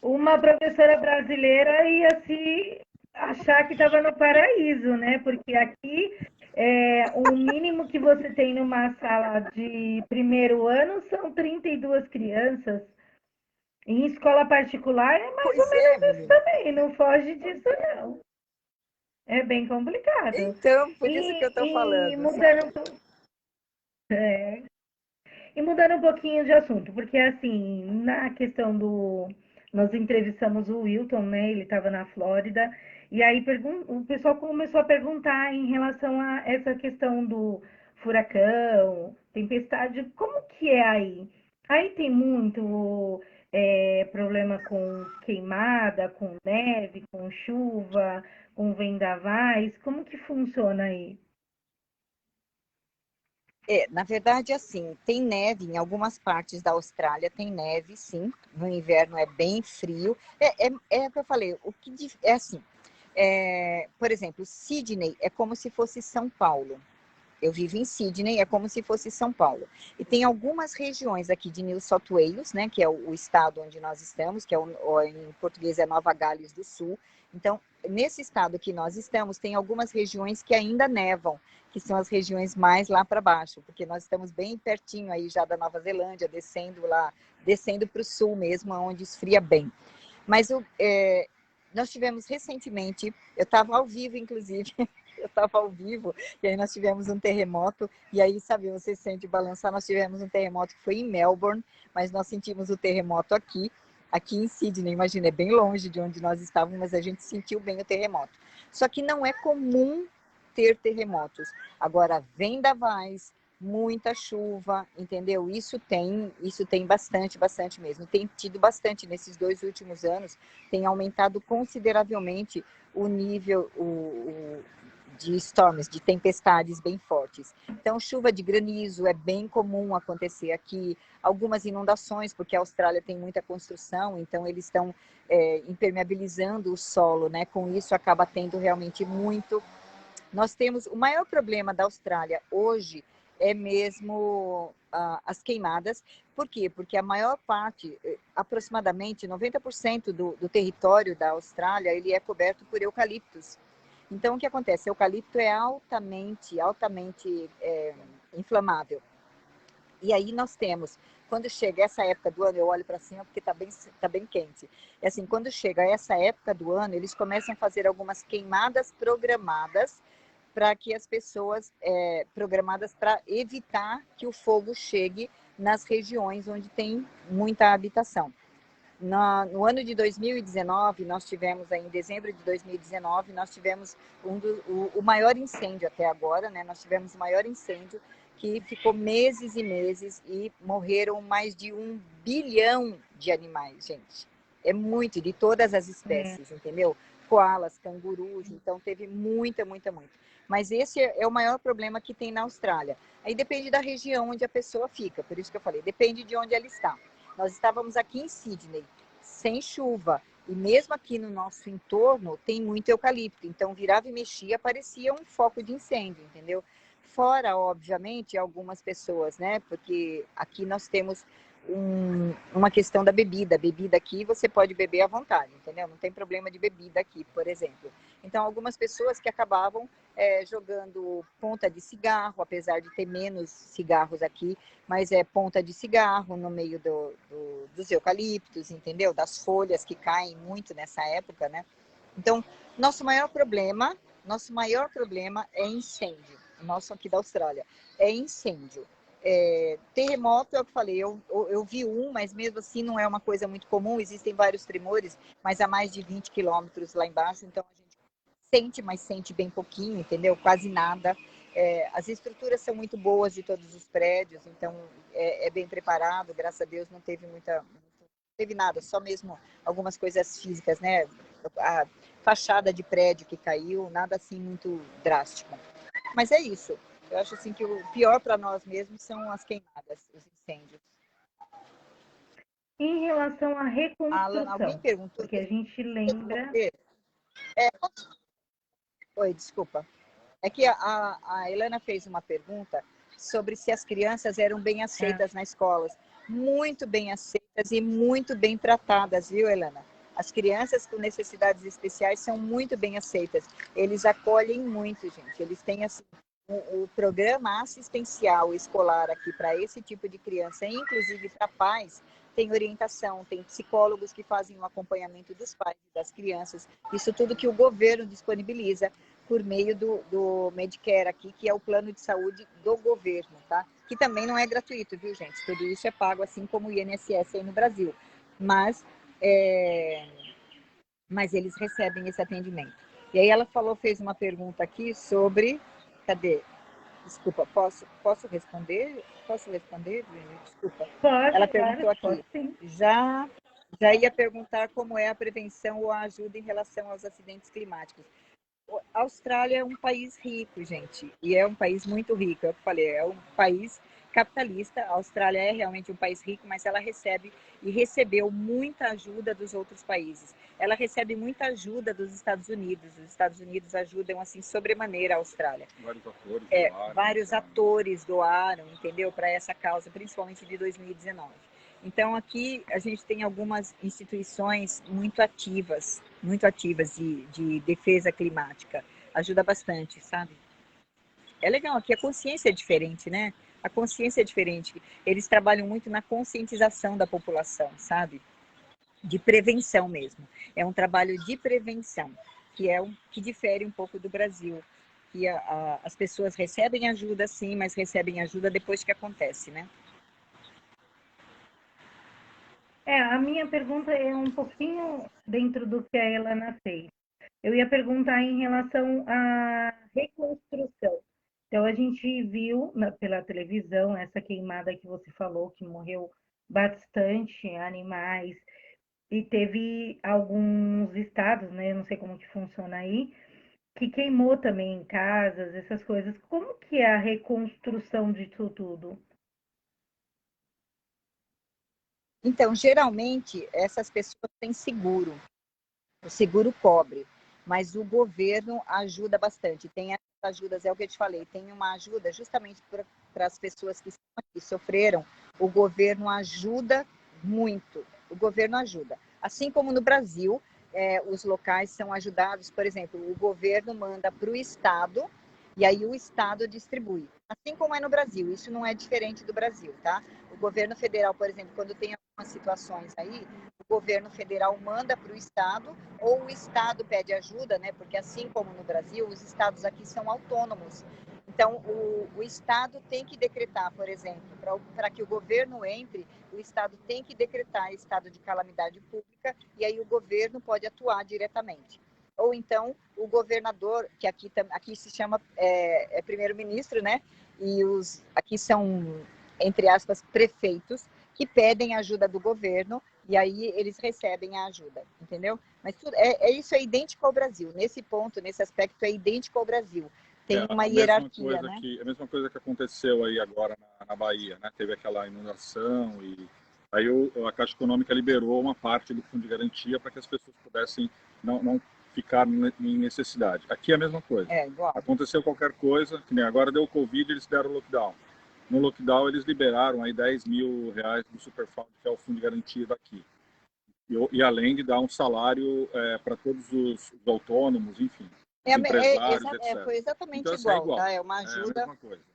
uma professora brasileira ia se achar que estava no paraíso, né? Porque aqui o mínimo que você tem numa sala de primeiro ano são 32 crianças. Em escola particular é mais ou Pois é, menos isso menina. também, não foge disso não. É bem complicado. Então, por isso que eu estou E falando, sabe? é, e mudando um pouquinho de assunto, porque assim, na questão do. Nós entrevistamos o Wilton, né? Ele estava na Flórida, e aí o pessoal começou a perguntar em relação a essa questão do furacão, tempestade, como que é aí? Aí tem muito problema com queimada, com neve, com chuva, com vendavais, como que funciona aí? Na verdade, assim, tem neve em algumas partes da Austrália, tem neve, sim. No inverno é bem frio. É o que eu falei, é assim, por exemplo, Sydney é como se fosse São Paulo. Eu vivo em Sydney, é como se fosse São Paulo. E tem algumas regiões aqui de New South Wales, né, que é o estado onde nós estamos, que em português é Nova Gales do Sul. Então, nesse estado que nós estamos, tem algumas regiões que ainda nevam, que são as regiões mais lá para baixo, porque nós estamos bem pertinho aí já da Nova Zelândia, descendo para o sul mesmo, onde esfria bem. Mas nós tivemos recentemente, eu estava ao vivo, inclusive, eu estava ao vivo, e aí nós tivemos um terremoto, e aí, sabe, você sente balançar, nós tivemos um terremoto que foi em Melbourne, mas nós sentimos o terremoto aqui em Sydney, imagina, é bem longe de onde nós estávamos, mas a gente sentiu bem o terremoto. Só que não é comum ter terremotos. Agora, vendavais, muita chuva, entendeu? Isso tem bastante mesmo. Tem tido bastante nesses 2 últimos anos, tem aumentado consideravelmente o nível de storms, de tempestades bem fortes. Então, chuva de granizo é bem comum acontecer aqui, algumas inundações, porque a Austrália tem muita construção, então eles estão impermeabilizando o solo, né? Com isso acaba tendo realmente muito. Nós temos o maior problema da Austrália hoje é mesmo as queimadas. Por quê? Porque a maior parte, aproximadamente 90% do território da Austrália, ele é coberto por eucaliptos. Então, o que acontece? O eucalipto é altamente inflamável. E aí nós temos, quando chega essa época do ano, eu olho para cima porque tá bem quente. É assim, quando chega essa época do ano, eles começam a fazer algumas queimadas programadas para que as pessoas, programadas para evitar que o fogo chegue nas regiões onde tem muita habitação. No ano de 2019, nós tivemos, em dezembro de 2019, nós tivemos o maior incêndio até agora, né? Nós tivemos o maior incêndio que ficou meses e meses e morreram mais de 1 bilhão de animais, gente. É muito, de todas as espécies, entendeu? Koalas, cangurus, então teve muita. Mas esse é o maior problema que tem na Austrália. Aí depende da região onde a pessoa fica, por isso que eu falei, depende de onde ela está. Nós estávamos aqui em Sydney, sem chuva, e mesmo aqui no nosso entorno tem muito eucalipto, então virava e mexia, aparecia um foco de incêndio, entendeu? Fora, obviamente, algumas pessoas, né? Porque aqui nós temos uma questão da bebida. A bebida aqui você pode beber à vontade, entendeu? Não tem problema de bebida aqui, por exemplo. Então, algumas pessoas que acabavam jogando ponta de cigarro, apesar de ter menos cigarros aqui, mas é ponta de cigarro no meio dos eucaliptos, entendeu? Das folhas que caem muito nessa época, né? Então, nosso maior problema é incêndio. nosso aqui da Austrália, é incêndio. Terremoto, é o que eu falei, eu vi um, mas mesmo assim não é uma coisa muito comum, existem vários tremores, mas a mais de 20 quilômetros lá embaixo, então a gente sente, mas sente bem pouquinho, entendeu? Quase nada. As estruturas são muito boas de todos os prédios, então é bem preparado, graças a Deus não teve nada, só mesmo algumas coisas físicas, né? A fachada de prédio que caiu, nada assim muito drástico. Mas é isso. Eu acho assim que o pior para nós mesmos são as queimadas, os incêndios. Em relação à Alan, alguém reconstrução, perguntou porque a gente lembra. é, Oi, desculpa. É que a Helena fez uma pergunta sobre se as crianças eram bem aceitas nas escolas. Muito bem aceitas e muito bem tratadas, viu, Helena? As crianças com necessidades especiais são muito bem aceitas. Eles acolhem muito, gente. Eles têm assim, o programa assistencial escolar aqui para esse tipo de criança, inclusive para pais, tem orientação, tem psicólogos que fazem o acompanhamento dos pais e das crianças. Isso tudo que o governo disponibiliza por meio do Medicare aqui, que é o plano de saúde do governo, tá? Que também não é gratuito, viu, gente? Tudo isso é pago, assim como o INSS aí no Brasil. Mas eles recebem esse atendimento. E aí ela fez uma pergunta aqui sobre... Cadê? Desculpa, posso responder? Posso responder? Desculpa. Ela Pode, perguntou claro, pode aqui, sim. já ia perguntar como é a prevenção ou a ajuda em relação aos acidentes climáticos. A Austrália é um país rico, gente, e é um país muito rico, é o que eu falei, é um país capitalista. A Austrália é realmente um país rico, mas ela recebe e recebeu muita ajuda dos outros países. Ela recebe muita ajuda dos Estados Unidos. Os Estados Unidos ajudam assim sobremaneira a Austrália. Vários atores doaram, entendeu, para essa causa, principalmente de 2019. Então, aqui a gente tem algumas instituições muito ativas de defesa climática. Ajuda bastante, sabe? É legal, aqui a consciência é diferente, né? A consciência é diferente. Eles trabalham muito na conscientização da população, sabe? De prevenção mesmo. É um trabalho de prevenção, que difere um pouco do Brasil. Que as pessoas recebem ajuda, sim, mas recebem ajuda depois que acontece, né? A minha pergunta é um pouquinho dentro do que a Helena fez. Eu ia perguntar em relação à reconstrução. Então, a gente viu pela televisão essa queimada que você falou, que morreu bastante animais, e teve alguns estados, né? Não sei como que funciona aí, que queimou também casas, essas coisas. Como que é a reconstrução disso tudo? Então, geralmente, essas pessoas têm seguro. O seguro cobre, mas o governo ajuda bastante. Tem as ajudas, é o que eu te falei, tem uma ajuda justamente para as pessoas que sofreram. O governo ajuda muito. O governo ajuda. Assim como no Brasil, os locais são ajudados, por exemplo, o governo manda para o Estado e aí o Estado distribui. Assim como é no Brasil, isso não é diferente do Brasil, tá? O governo federal, por exemplo, quando tem algumas situações aí, o governo federal manda para o Estado ou o Estado pede ajuda, né? Porque assim como no Brasil, os estados aqui são autônomos. Então, o Estado tem que decretar, por exemplo, para que o governo entre, o Estado tem que decretar estado de calamidade pública e aí o governo pode atuar diretamente. Ou então, o governador, que aqui se chama primeiro-ministro, né? E aqui são, entre aspas, prefeitos, que pedem ajuda do governo e aí eles recebem a ajuda, entendeu? Mas isso é idêntico ao Brasil. Nesse ponto, nesse aspecto, é idêntico ao Brasil. Tem uma hierarquia, né? A mesma coisa que aconteceu aí agora na Bahia, né? Teve aquela inundação e aí a Caixa Econômica liberou uma parte do fundo de garantia para que as pessoas pudessem não ficar em necessidade. Aqui é a mesma coisa. Igual. Aconteceu qualquer coisa, que nem agora deu Covid, eles deram lockdown. No lockdown, eles liberaram aí R$10 mil do Superfund, que é o fundo de garantia daqui. E além de dar um salário para todos os autônomos, enfim, os empresários, etc. Foi exatamente então, igual, igual, tá? É uma ajuda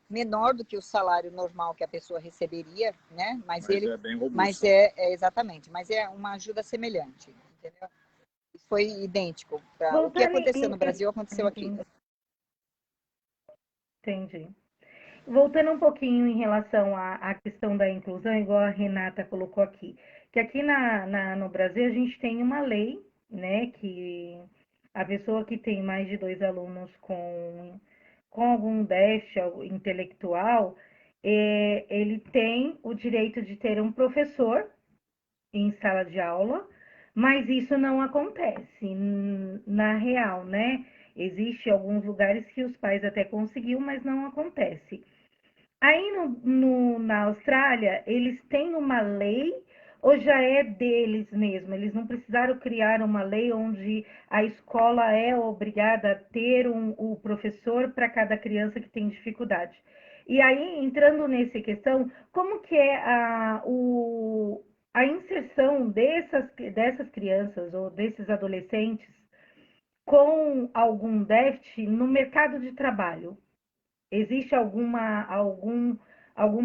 menor do que o salário normal que a pessoa receberia, né? Mas é bem robusto. Mas exatamente, mas é uma ajuda semelhante, entendeu? Foi idêntico. O que aconteceu no Brasil aconteceu aqui. Entendi. Voltando um pouquinho em relação à questão da inclusão, igual a Renata colocou aqui, que aqui no Brasil a gente tem uma lei, né, que a pessoa que tem mais de 2 alunos com algum déficit intelectual, ele tem o direito de ter um professor em sala de aula, mas isso não acontece na real, né? Existe alguns lugares que os pais até conseguiu, mas não acontece. Aí na Austrália, eles têm uma lei ou já é deles mesmo? Eles não precisaram criar uma lei onde a escola é obrigada a ter o professor para cada criança que tem dificuldade. E aí, entrando nessa questão, como que é a inserção dessas crianças ou desses adolescentes com algum déficit no mercado de trabalho? Existe algum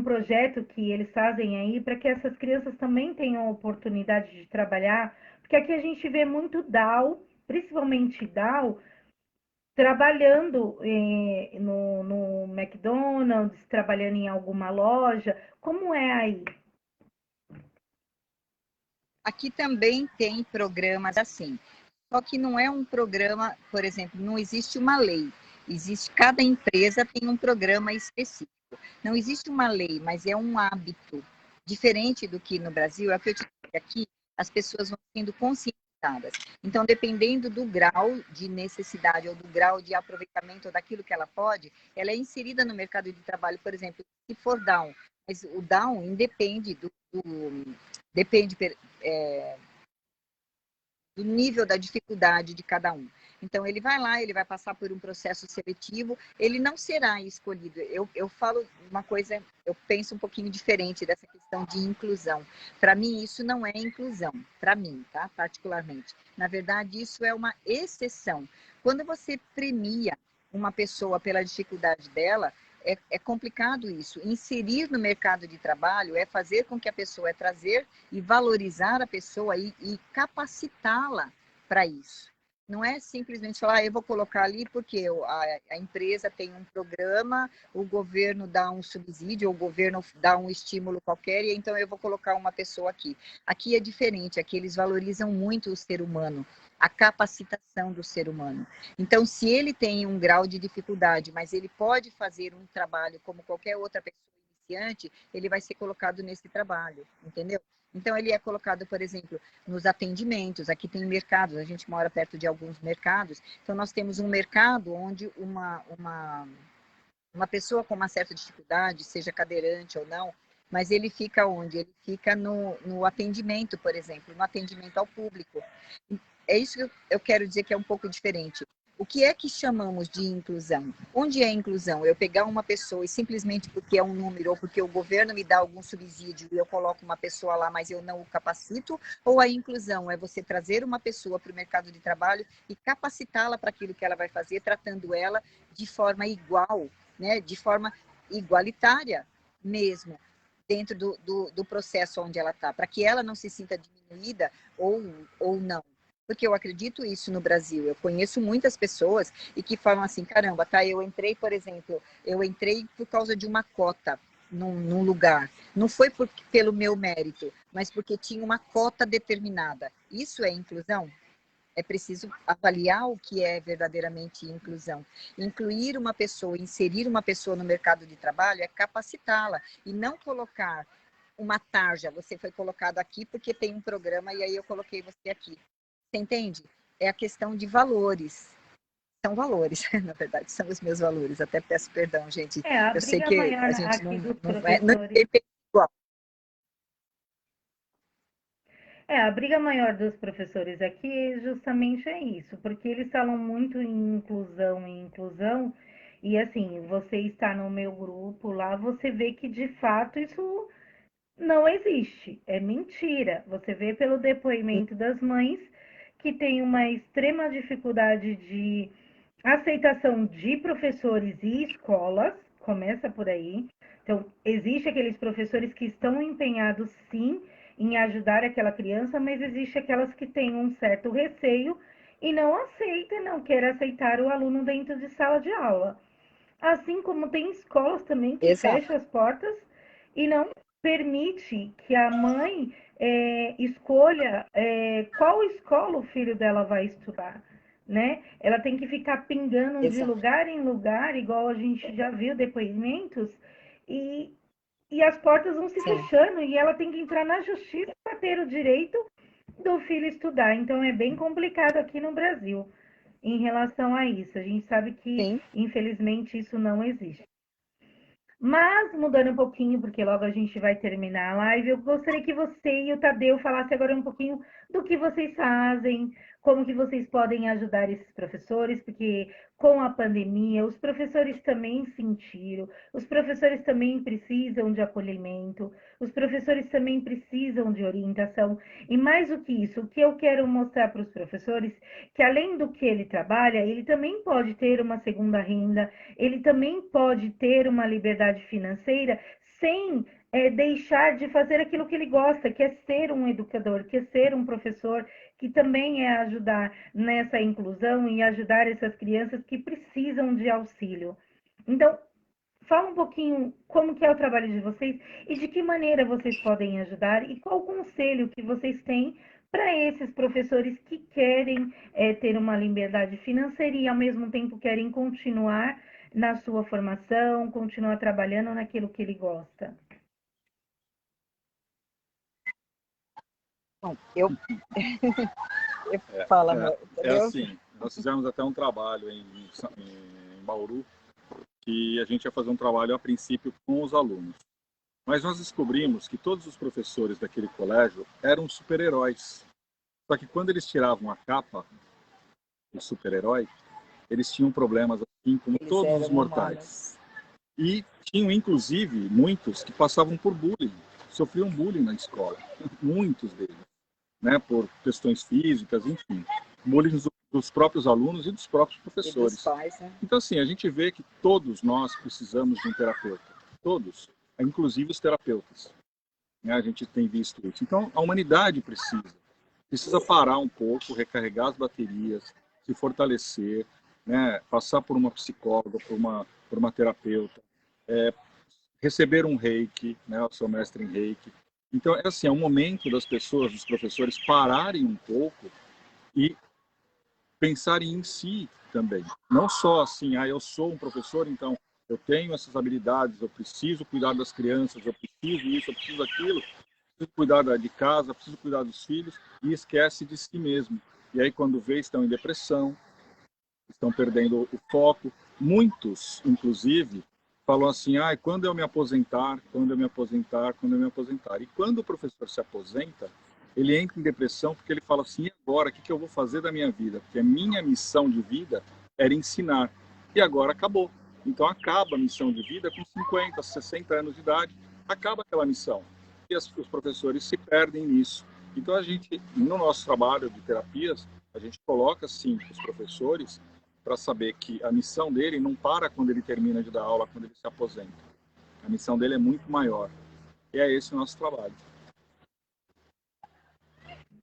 projeto que eles fazem aí para que essas crianças também tenham oportunidade de trabalhar? Porque aqui a gente vê muito DAO, principalmente DAO, trabalhando no McDonald's, trabalhando em alguma loja. Como é aí? Aqui também tem programas assim. Só que não é um programa, por exemplo, não existe uma lei. Existe, cada empresa tem um programa específico. Não existe uma lei, mas é um hábito. Diferente do que no Brasil, é o que eu te disse aqui, as pessoas vão sendo conscientizadas. Então, dependendo do grau de necessidade ou do grau de aproveitamento daquilo que ela pode, ela é inserida no mercado de trabalho, por exemplo, se for down. Mas o down independe depende do nível da dificuldade de cada um. Então, ele vai lá, ele vai passar por um processo seletivo, ele não será escolhido. Eu falo uma coisa, eu penso um pouquinho diferente dessa questão de inclusão. Para mim, isso não é inclusão, para mim, tá? Particularmente. Na verdade, isso é uma exceção. Quando você premia uma pessoa pela dificuldade dela, é complicado isso. Inserir no mercado de trabalho é fazer com que a pessoa, é trazer e valorizar a pessoa e capacitá-la para isso. Não é simplesmente falar, eu vou colocar ali porque a empresa tem um programa, o governo dá um subsídio, ou o governo dá um estímulo qualquer, e então eu vou colocar uma pessoa aqui. Aqui é diferente, aqui eles valorizam muito o ser humano, a capacitação do ser humano. Então, se ele tem um grau de dificuldade, mas ele pode fazer um trabalho como qualquer outra pessoa iniciante, ele vai ser colocado nesse trabalho, entendeu? Então, ele é colocado, por exemplo, nos atendimentos. Aqui tem mercados, a gente mora perto de alguns mercados. Então, nós temos um mercado onde uma pessoa com uma certa dificuldade, seja cadeirante ou não, mas ele fica onde? Ele fica no atendimento, por exemplo, no atendimento ao público. É isso que eu quero dizer que é um pouco diferente. O que é que chamamos de inclusão? Onde é inclusão? Eu pegar uma pessoa e simplesmente porque é um número ou porque o governo me dá algum subsídio e eu coloco uma pessoa lá, mas eu não o capacito? Ou a inclusão é você trazer uma pessoa para o mercado de trabalho e capacitá-la para aquilo que ela vai fazer, tratando ela de forma igual, né? De forma igualitária mesmo, dentro do processo onde ela está, para que ela não se sinta diminuída ou não. Porque eu acredito isso no Brasil. Eu conheço muitas pessoas e que falam assim, caramba, tá, eu entrei, por exemplo, eu entrei por causa de uma cota num lugar. Não foi pelo meu mérito, mas porque tinha uma cota determinada. Isso é inclusão? É preciso avaliar o que é verdadeiramente inclusão. Incluir uma pessoa, inserir uma pessoa no mercado de trabalho é capacitá-la e não colocar uma tarja. Você foi colocado aqui porque tem um programa e aí eu coloquei você aqui. Você entende? É a questão de valores. São valores, na verdade, são os meus valores. Até peço perdão, gente. A Eu sei briga que maior a gente aqui dos não professores. é igual. A briga maior dos professores aqui justamente é isso, porque eles falam muito em inclusão, e assim, você está no meu grupo lá, você vê que de fato isso não existe, é mentira. Você vê pelo depoimento das mães que tem uma extrema dificuldade de aceitação de professores e escolas, começa por aí. Então, existe aqueles professores que estão empenhados sim em ajudar aquela criança, mas existe aquelas que têm um certo receio e não aceita, não quer aceitar o aluno dentro de sala de aula. Assim como tem escolas também que Exato. fecham as portas e não permite que a mãe escolha qual escola o filho dela vai estudar, né? Ela tem que ficar pingando de Exato. lugar em lugar, igual a gente já viu depoimentos, e, e as portas vão se Sim, fechando e ela tem que entrar na justiça para ter o direito do filho estudar. Então é bem complicado aqui no Brasil em relação a isso. A gente sabe que, sim. infelizmente, isso não existe. Mas, mudando um pouquinho, porque logo a gente vai terminar a live, eu gostaria que você e o Tadeu falassem agora um pouquinho do que vocês fazem, como que vocês podem ajudar esses professores, porque com a pandemia, os professores também sentiram, os professores também precisam de acolhimento, os professores também precisam de orientação. E mais do que isso, o que eu quero mostrar para os professores, que além do que ele trabalha, ele também pode ter uma segunda renda, ele também pode ter uma liberdade financeira sem deixar de fazer aquilo que ele gosta, que é ser um educador, que é ser um professor, que também é ajudar nessa inclusão e ajudar essas crianças que precisam de auxílio. Então, fala um pouquinho como que é o trabalho de vocês e de que maneira vocês podem ajudar e qual o conselho que vocês têm para esses professores que querem ter uma liberdade financeira e ao mesmo tempo querem continuar na sua formação, continuar trabalhando naquilo que ele gosta. Bom, eu É, falo, é, amor, é entendeu? assim, nós fizemos até um trabalho em Bauru, que a gente ia fazer um trabalho a princípio com os alunos. Mas nós descobrimos que todos os professores daquele colégio eram super-heróis. Só que quando eles tiravam a capa de super-herói, eles tinham problemas assim como Eles todos os eram mortais. humanos. E tinham, inclusive, muitos que passavam por bullying, sofriam bullying na escola. Muitos deles, né? Por questões físicas, enfim. Bullying dos próprios alunos e dos próprios E dos professores. pais, né? Então, assim, a gente vê que todos nós precisamos de um terapeuta. Todos. Inclusive os terapeutas. Né? A gente tem visto isso. Então, a humanidade precisa parar um pouco, recarregar as baterias, se fortalecer, né? Passar por uma psicóloga, por uma terapeuta, receber um reiki, né? Eu sou mestre em reiki. Então, é assim, é um momento das pessoas, dos professores, pararem um pouco e pensarem em si também. Não só assim, eu sou um professor, então eu tenho essas habilidades, eu preciso cuidar das crianças, eu preciso isso, eu preciso aquilo, preciso cuidar de casa, preciso cuidar dos filhos, e esquece de si mesmo. E aí, quando vê, estão em depressão, estão perdendo o foco. Muitos, inclusive, falam assim, quando eu me aposentar, quando eu me aposentar, quando eu me aposentar. E quando o professor se aposenta, ele entra em depressão porque ele fala assim, e agora, o que eu vou fazer da minha vida? Porque a minha missão de vida era ensinar. E agora acabou. Então acaba a missão de vida com 50, 60 anos de idade, acaba aquela missão. E os professores se perdem nisso. Então a gente, no nosso trabalho de terapias, a gente coloca, sim, os professores para saber que a missão dele não para quando ele termina de dar aula, quando ele se aposenta. A missão dele é muito maior. E é esse o nosso trabalho.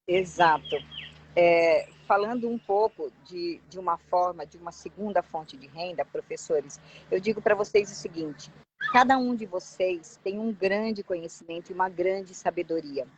Exato. Falando um pouco de uma forma, de uma segunda fonte de renda, professores, eu digo para vocês o seguinte: cada um de vocês tem um grande conhecimento e uma grande sabedoria.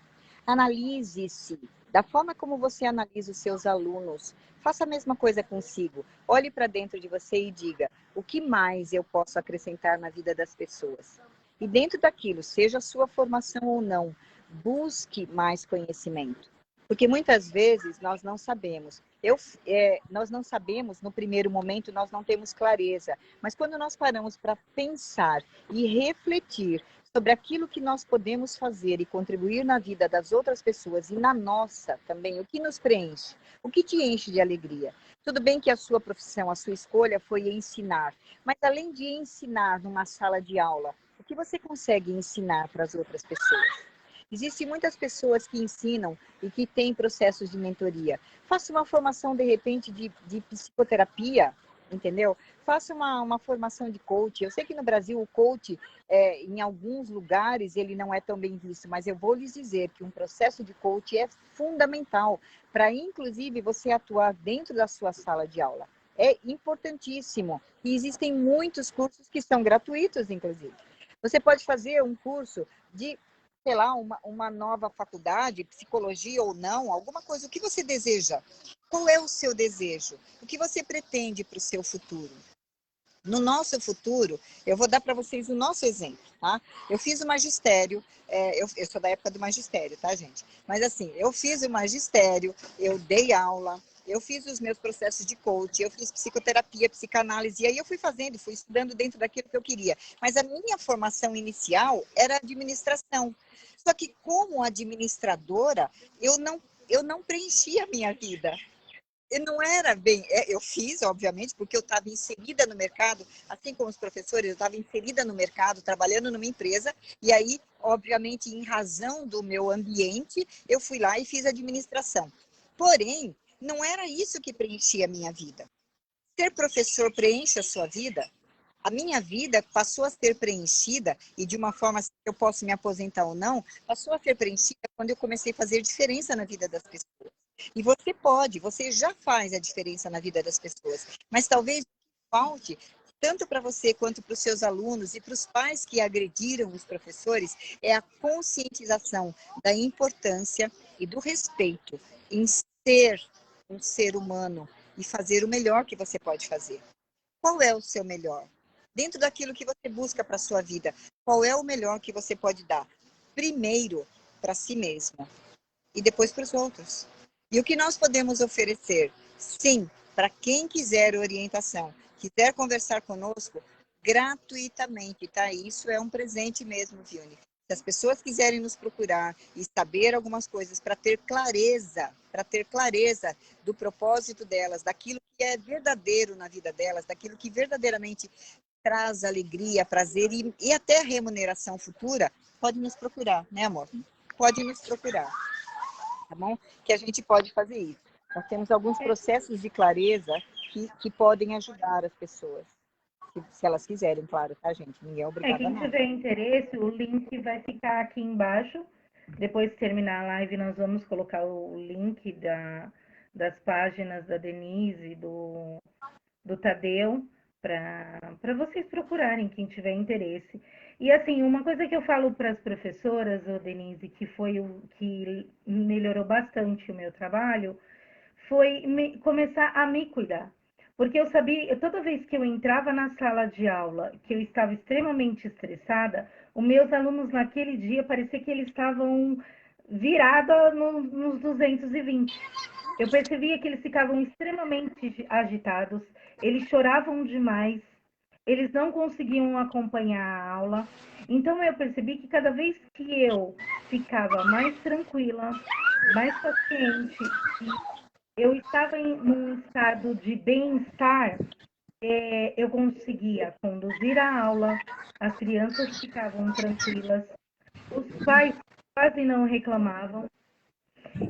Analise-se da forma como você analisa os seus alunos. Faça a mesma coisa consigo. Olhe para dentro de você e diga: o que mais eu posso acrescentar na vida das pessoas? E dentro daquilo, seja a sua formação ou não, busque mais conhecimento. Porque muitas vezes nós não sabemos. Nós não sabemos, no primeiro momento, nós não temos clareza. Mas quando nós paramos para pensar e refletir sobre aquilo que nós podemos fazer e contribuir na vida das outras pessoas e na nossa também, o que nos preenche, o que te enche de alegria. Tudo bem que a sua profissão, a sua escolha foi ensinar, mas além de ensinar numa sala de aula, o que você consegue ensinar para as outras pessoas? Existem muitas pessoas que ensinam e que têm processos de mentoria. Faça uma formação, de repente, de psicoterapia, entendeu? Faça uma formação de coach. Eu sei que no Brasil o coach, em alguns lugares, ele não é tão bem visto, mas eu vou lhes dizer que um processo de coach é fundamental para, inclusive, você atuar dentro da sua sala de aula. é importantíssimo. E existem muitos cursos que são gratuitos, inclusive. Você pode fazer um curso de, sei lá, uma nova faculdade, psicologia ou não, alguma coisa. O que você deseja? Qual é o seu desejo? O que você pretende para o seu futuro? No nosso futuro, eu vou dar para vocês o nosso exemplo, tá? Eu fiz o magistério, eu sou da época do magistério, tá, gente? Mas assim, eu fiz o magistério, eu dei aula, eu fiz os meus processos de coach, eu fiz psicoterapia, psicanálise, e aí eu fui fazendo, fui estudando dentro daquilo que eu queria. Mas a minha formação inicial era administração. Só que como administradora, eu não preenchi a minha vida. E não era bem, eu fiz, obviamente, porque eu estava inserida no mercado, assim como os professores, eu estava inserida no mercado, trabalhando numa empresa, e aí, obviamente, em razão do meu ambiente, eu fui lá e fiz administração. Porém, não era isso que preenchia a minha vida. Ser professor preenche a sua vida? A minha vida passou a ser preenchida, e de uma forma que eu posso me aposentar ou não, passou a ser preenchida quando eu comecei a fazer diferença na vida das pessoas. E você pode, você já faz a diferença na vida das pessoas, mas talvez falte, tanto para você quanto para os seus alunos e para os pais que agrediram os professores, é a conscientização da importância e do respeito em ser um ser humano e fazer o melhor que você pode fazer. Qual é o seu melhor? Dentro daquilo que você busca para a sua vida, qual é o melhor que você pode dar? Primeiro, para si mesmo e depois para os outros. E o que nós podemos oferecer? Sim, para quem quiser orientação, quiser conversar conosco, gratuitamente, tá? Isso é um presente mesmo, Viune. Se as pessoas quiserem nos procurar e saber algumas coisas para ter clareza do propósito delas, daquilo que é verdadeiro na vida delas, daquilo que verdadeiramente traz alegria, prazer e até remuneração futura, pode nos procurar, né, amor? Pode nos procurar, tá bom? Que a gente pode fazer isso. Nós temos alguns processos de clareza que podem ajudar as pessoas. Se elas quiserem, claro, tá, gente? Ninguém é obrigado a Quem nada. tiver interesse, o link vai ficar aqui embaixo. Depois de terminar a live, nós vamos colocar o link das páginas da Denise, do Tadeu, para vocês procurarem, quem tiver interesse. E assim, uma coisa que eu falo para as professoras, ô Denise, que foi o que melhorou bastante o meu trabalho, foi começar a me cuidar. Porque eu sabia, toda vez que eu entrava na sala de aula, que eu estava extremamente estressada, os meus alunos naquele dia parecia que eles estavam virados nos 220. Eu percebia que eles ficavam extremamente agitados, eles choravam demais, eles não conseguiam acompanhar a aula. Então eu percebi que cada vez que eu ficava mais tranquila, mais paciente, eu estava num estado de bem-estar, eu conseguia conduzir a aula, as crianças ficavam tranquilas, os pais quase não reclamavam.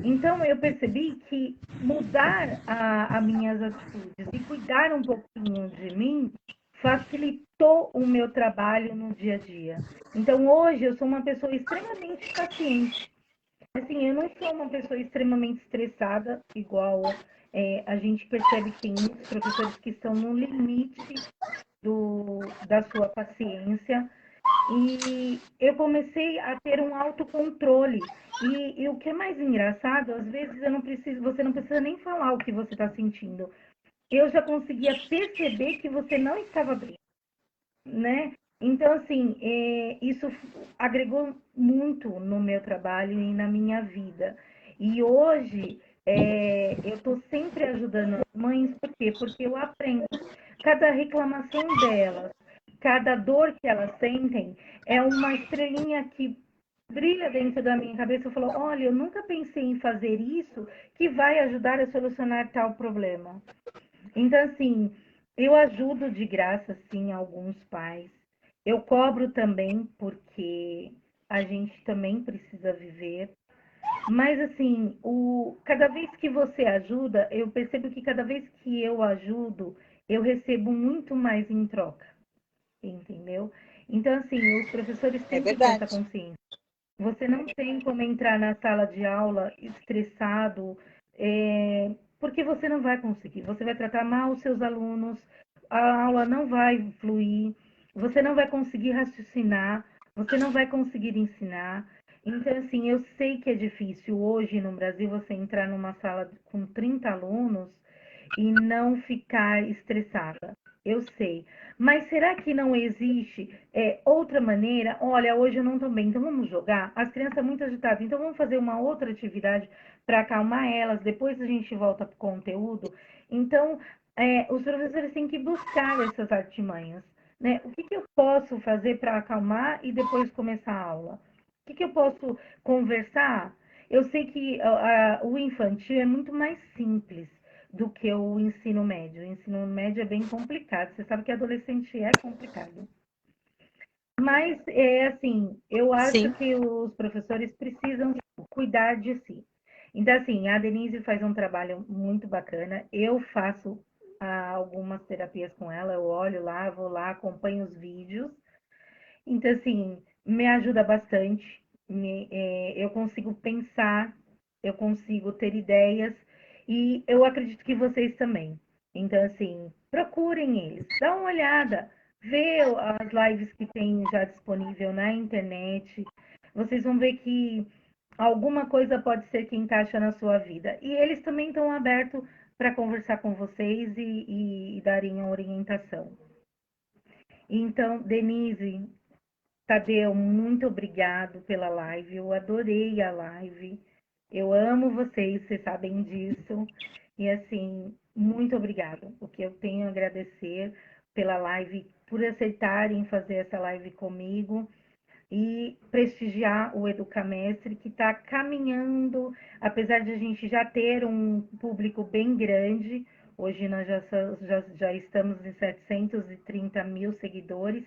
Então, eu percebi que mudar as minhas atitudes e cuidar um pouquinho de mim facilitou o meu trabalho no dia a dia. Então, hoje, eu sou uma pessoa extremamente paciente. Assim, eu não sou uma pessoa extremamente estressada, igual a gente percebe que tem muitos professores que estão no limite da sua paciência. E eu comecei a ter um autocontrole. E o que é mais engraçado, às vezes você não precisa nem falar o que você está sentindo. Eu já conseguia perceber que você não estava bem, né? Então, assim, isso agregou muito no meu trabalho e na minha vida. E hoje, eu estou sempre ajudando as mães, por quê? Porque eu aprendo. Cada reclamação delas, cada dor que elas sentem, é uma estrelinha que brilha dentro da minha cabeça. Eu falo, olha, eu nunca pensei em fazer isso que vai ajudar a solucionar tal problema. Então, assim, eu ajudo de graça, sim, alguns pais. Eu cobro também, porque a gente também precisa viver. Mas, assim, cada vez que você ajuda, eu percebo que cada vez que eu ajudo, eu recebo muito mais em troca, entendeu? Então, assim, os professores É têm que ter essa verdade. consciência. Você não tem como entrar na sala de aula estressado, porque você não vai conseguir. Você vai tratar mal os seus alunos, a aula não vai fluir, você não vai conseguir raciocinar, você não vai conseguir ensinar. Então, assim, eu sei que é difícil hoje no Brasil você entrar numa sala com 30 alunos e não ficar estressada. Eu sei. Mas será que não existe outra maneira? Olha, hoje eu não estou bem, então vamos jogar? As crianças estão muito agitadas, então vamos fazer uma outra atividade para acalmar elas, depois a gente volta para o conteúdo. Então, os professores têm que buscar essas artimanhas. Né? O que, que eu posso fazer para acalmar e depois começar a aula? O que, que eu posso conversar? Eu sei que o infantil é muito mais simples do que o ensino médio. O ensino médio é bem complicado. Você sabe que adolescente é complicado. Mas, assim, eu acho Sim. que os professores precisam cuidar de si. Então, assim, a Denise faz um trabalho muito bacana. Eu faço algumas terapias com ela. Eu olho lá, vou lá, acompanho os vídeos. Então, assim, me ajuda bastante. Eu consigo pensar, eu consigo ter ideias e eu acredito que vocês também. Então, assim, procurem eles, dá uma olhada, vê as lives que tem já disponível na internet. Vocês vão ver que alguma coisa pode ser que encaixa na sua vida. E eles também estão abertos para conversar com vocês e darem a orientação. Então, Denise, Tadeu, muito obrigado pela live. Eu adorei a live. Eu amo vocês, vocês sabem disso. E assim, muito obrigado. O que eu tenho a agradecer pela live, por aceitarem fazer essa live comigo e prestigiar o Educamestre, que está caminhando, apesar de a gente já ter um público bem grande. Hoje nós já estamos em 730 mil seguidores.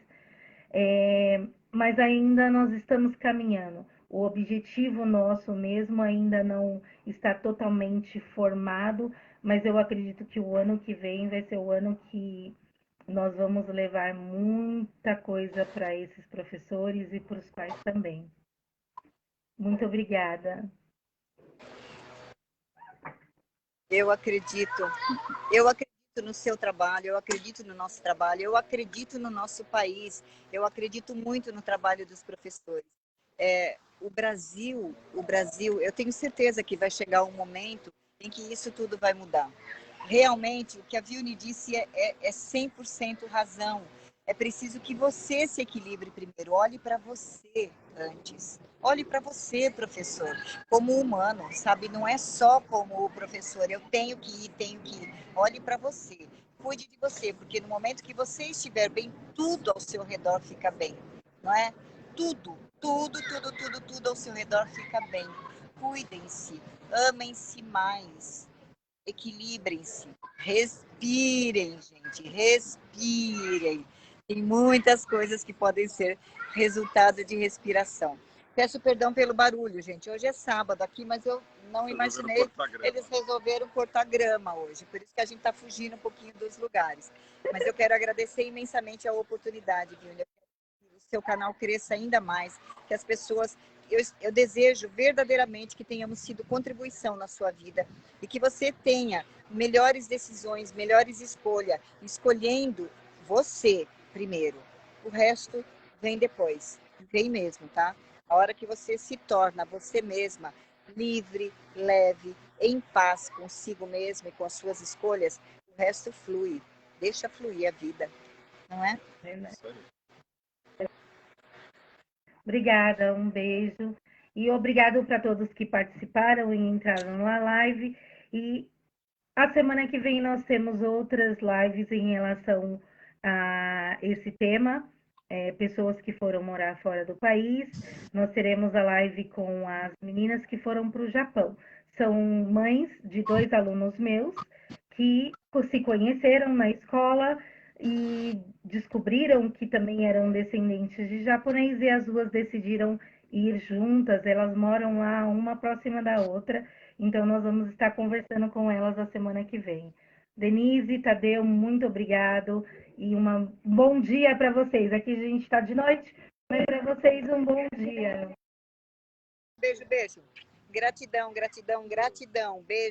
Mas ainda nós estamos caminhando. O objetivo nosso mesmo ainda não está totalmente formado, mas eu acredito que o ano que vem vai ser o ano que nós vamos levar muita coisa para esses professores e para os pais também. Muito obrigada. Eu acredito. Eu acredito no seu trabalho, eu acredito no nosso trabalho, eu acredito no nosso país, eu acredito muito no trabalho dos professores. O Brasil, eu tenho certeza que vai chegar um momento em que isso tudo vai mudar. Realmente, o que a Vilni disse é 100% razão. É preciso que você se equilibre primeiro. Olhe para você antes. Olhe para você, professor, como humano, sabe? Não é só como o professor. Eu tenho que ir, tenho que ir. Olhe para você. Cuide de você, porque no momento que você estiver bem, tudo ao seu redor fica bem, não é? Tudo ao seu redor fica bem. Cuidem-se, amem-se mais, equilibrem-se, respirem, gente, respirem. Tem muitas coisas que podem ser resultado de respiração. Peço perdão pelo barulho, gente. Hoje é sábado aqui, mas eu não imaginei. Eles resolveram cortar grama hoje, por isso que a gente está fugindo um pouquinho dos lugares. Mas eu quero agradecer imensamente a oportunidade, viu? Que o seu canal cresça ainda mais, que as pessoas. Eu desejo verdadeiramente que tenhamos sido contribuição na sua vida e que você tenha melhores decisões, melhores escolhas, escolhendo você primeiro. O resto vem depois, vem mesmo, tá? A hora que você se torna você mesma livre, leve, em paz consigo mesma e com as suas escolhas, o resto flui. Deixa fluir a vida, não é? Obrigada, um beijo. E obrigado para todos que participaram e entraram na live. E a semana que vem nós temos outras lives em relação a esse tema, pessoas que foram morar fora do país. Nós teremos a live com as meninas que foram para o Japão. São mães de 2 alunos meus que se conheceram na escola e descobriram que também eram descendentes de japonês e as duas decidiram ir juntas. Elas moram lá, uma próxima da outra. Então, nós vamos estar conversando com elas a semana que vem. Denise, Tadeu, muito obrigado e um bom dia para vocês. Aqui a gente está de noite, mas para vocês um bom dia. Beijo, beijo. Gratidão, gratidão, gratidão. Beijo.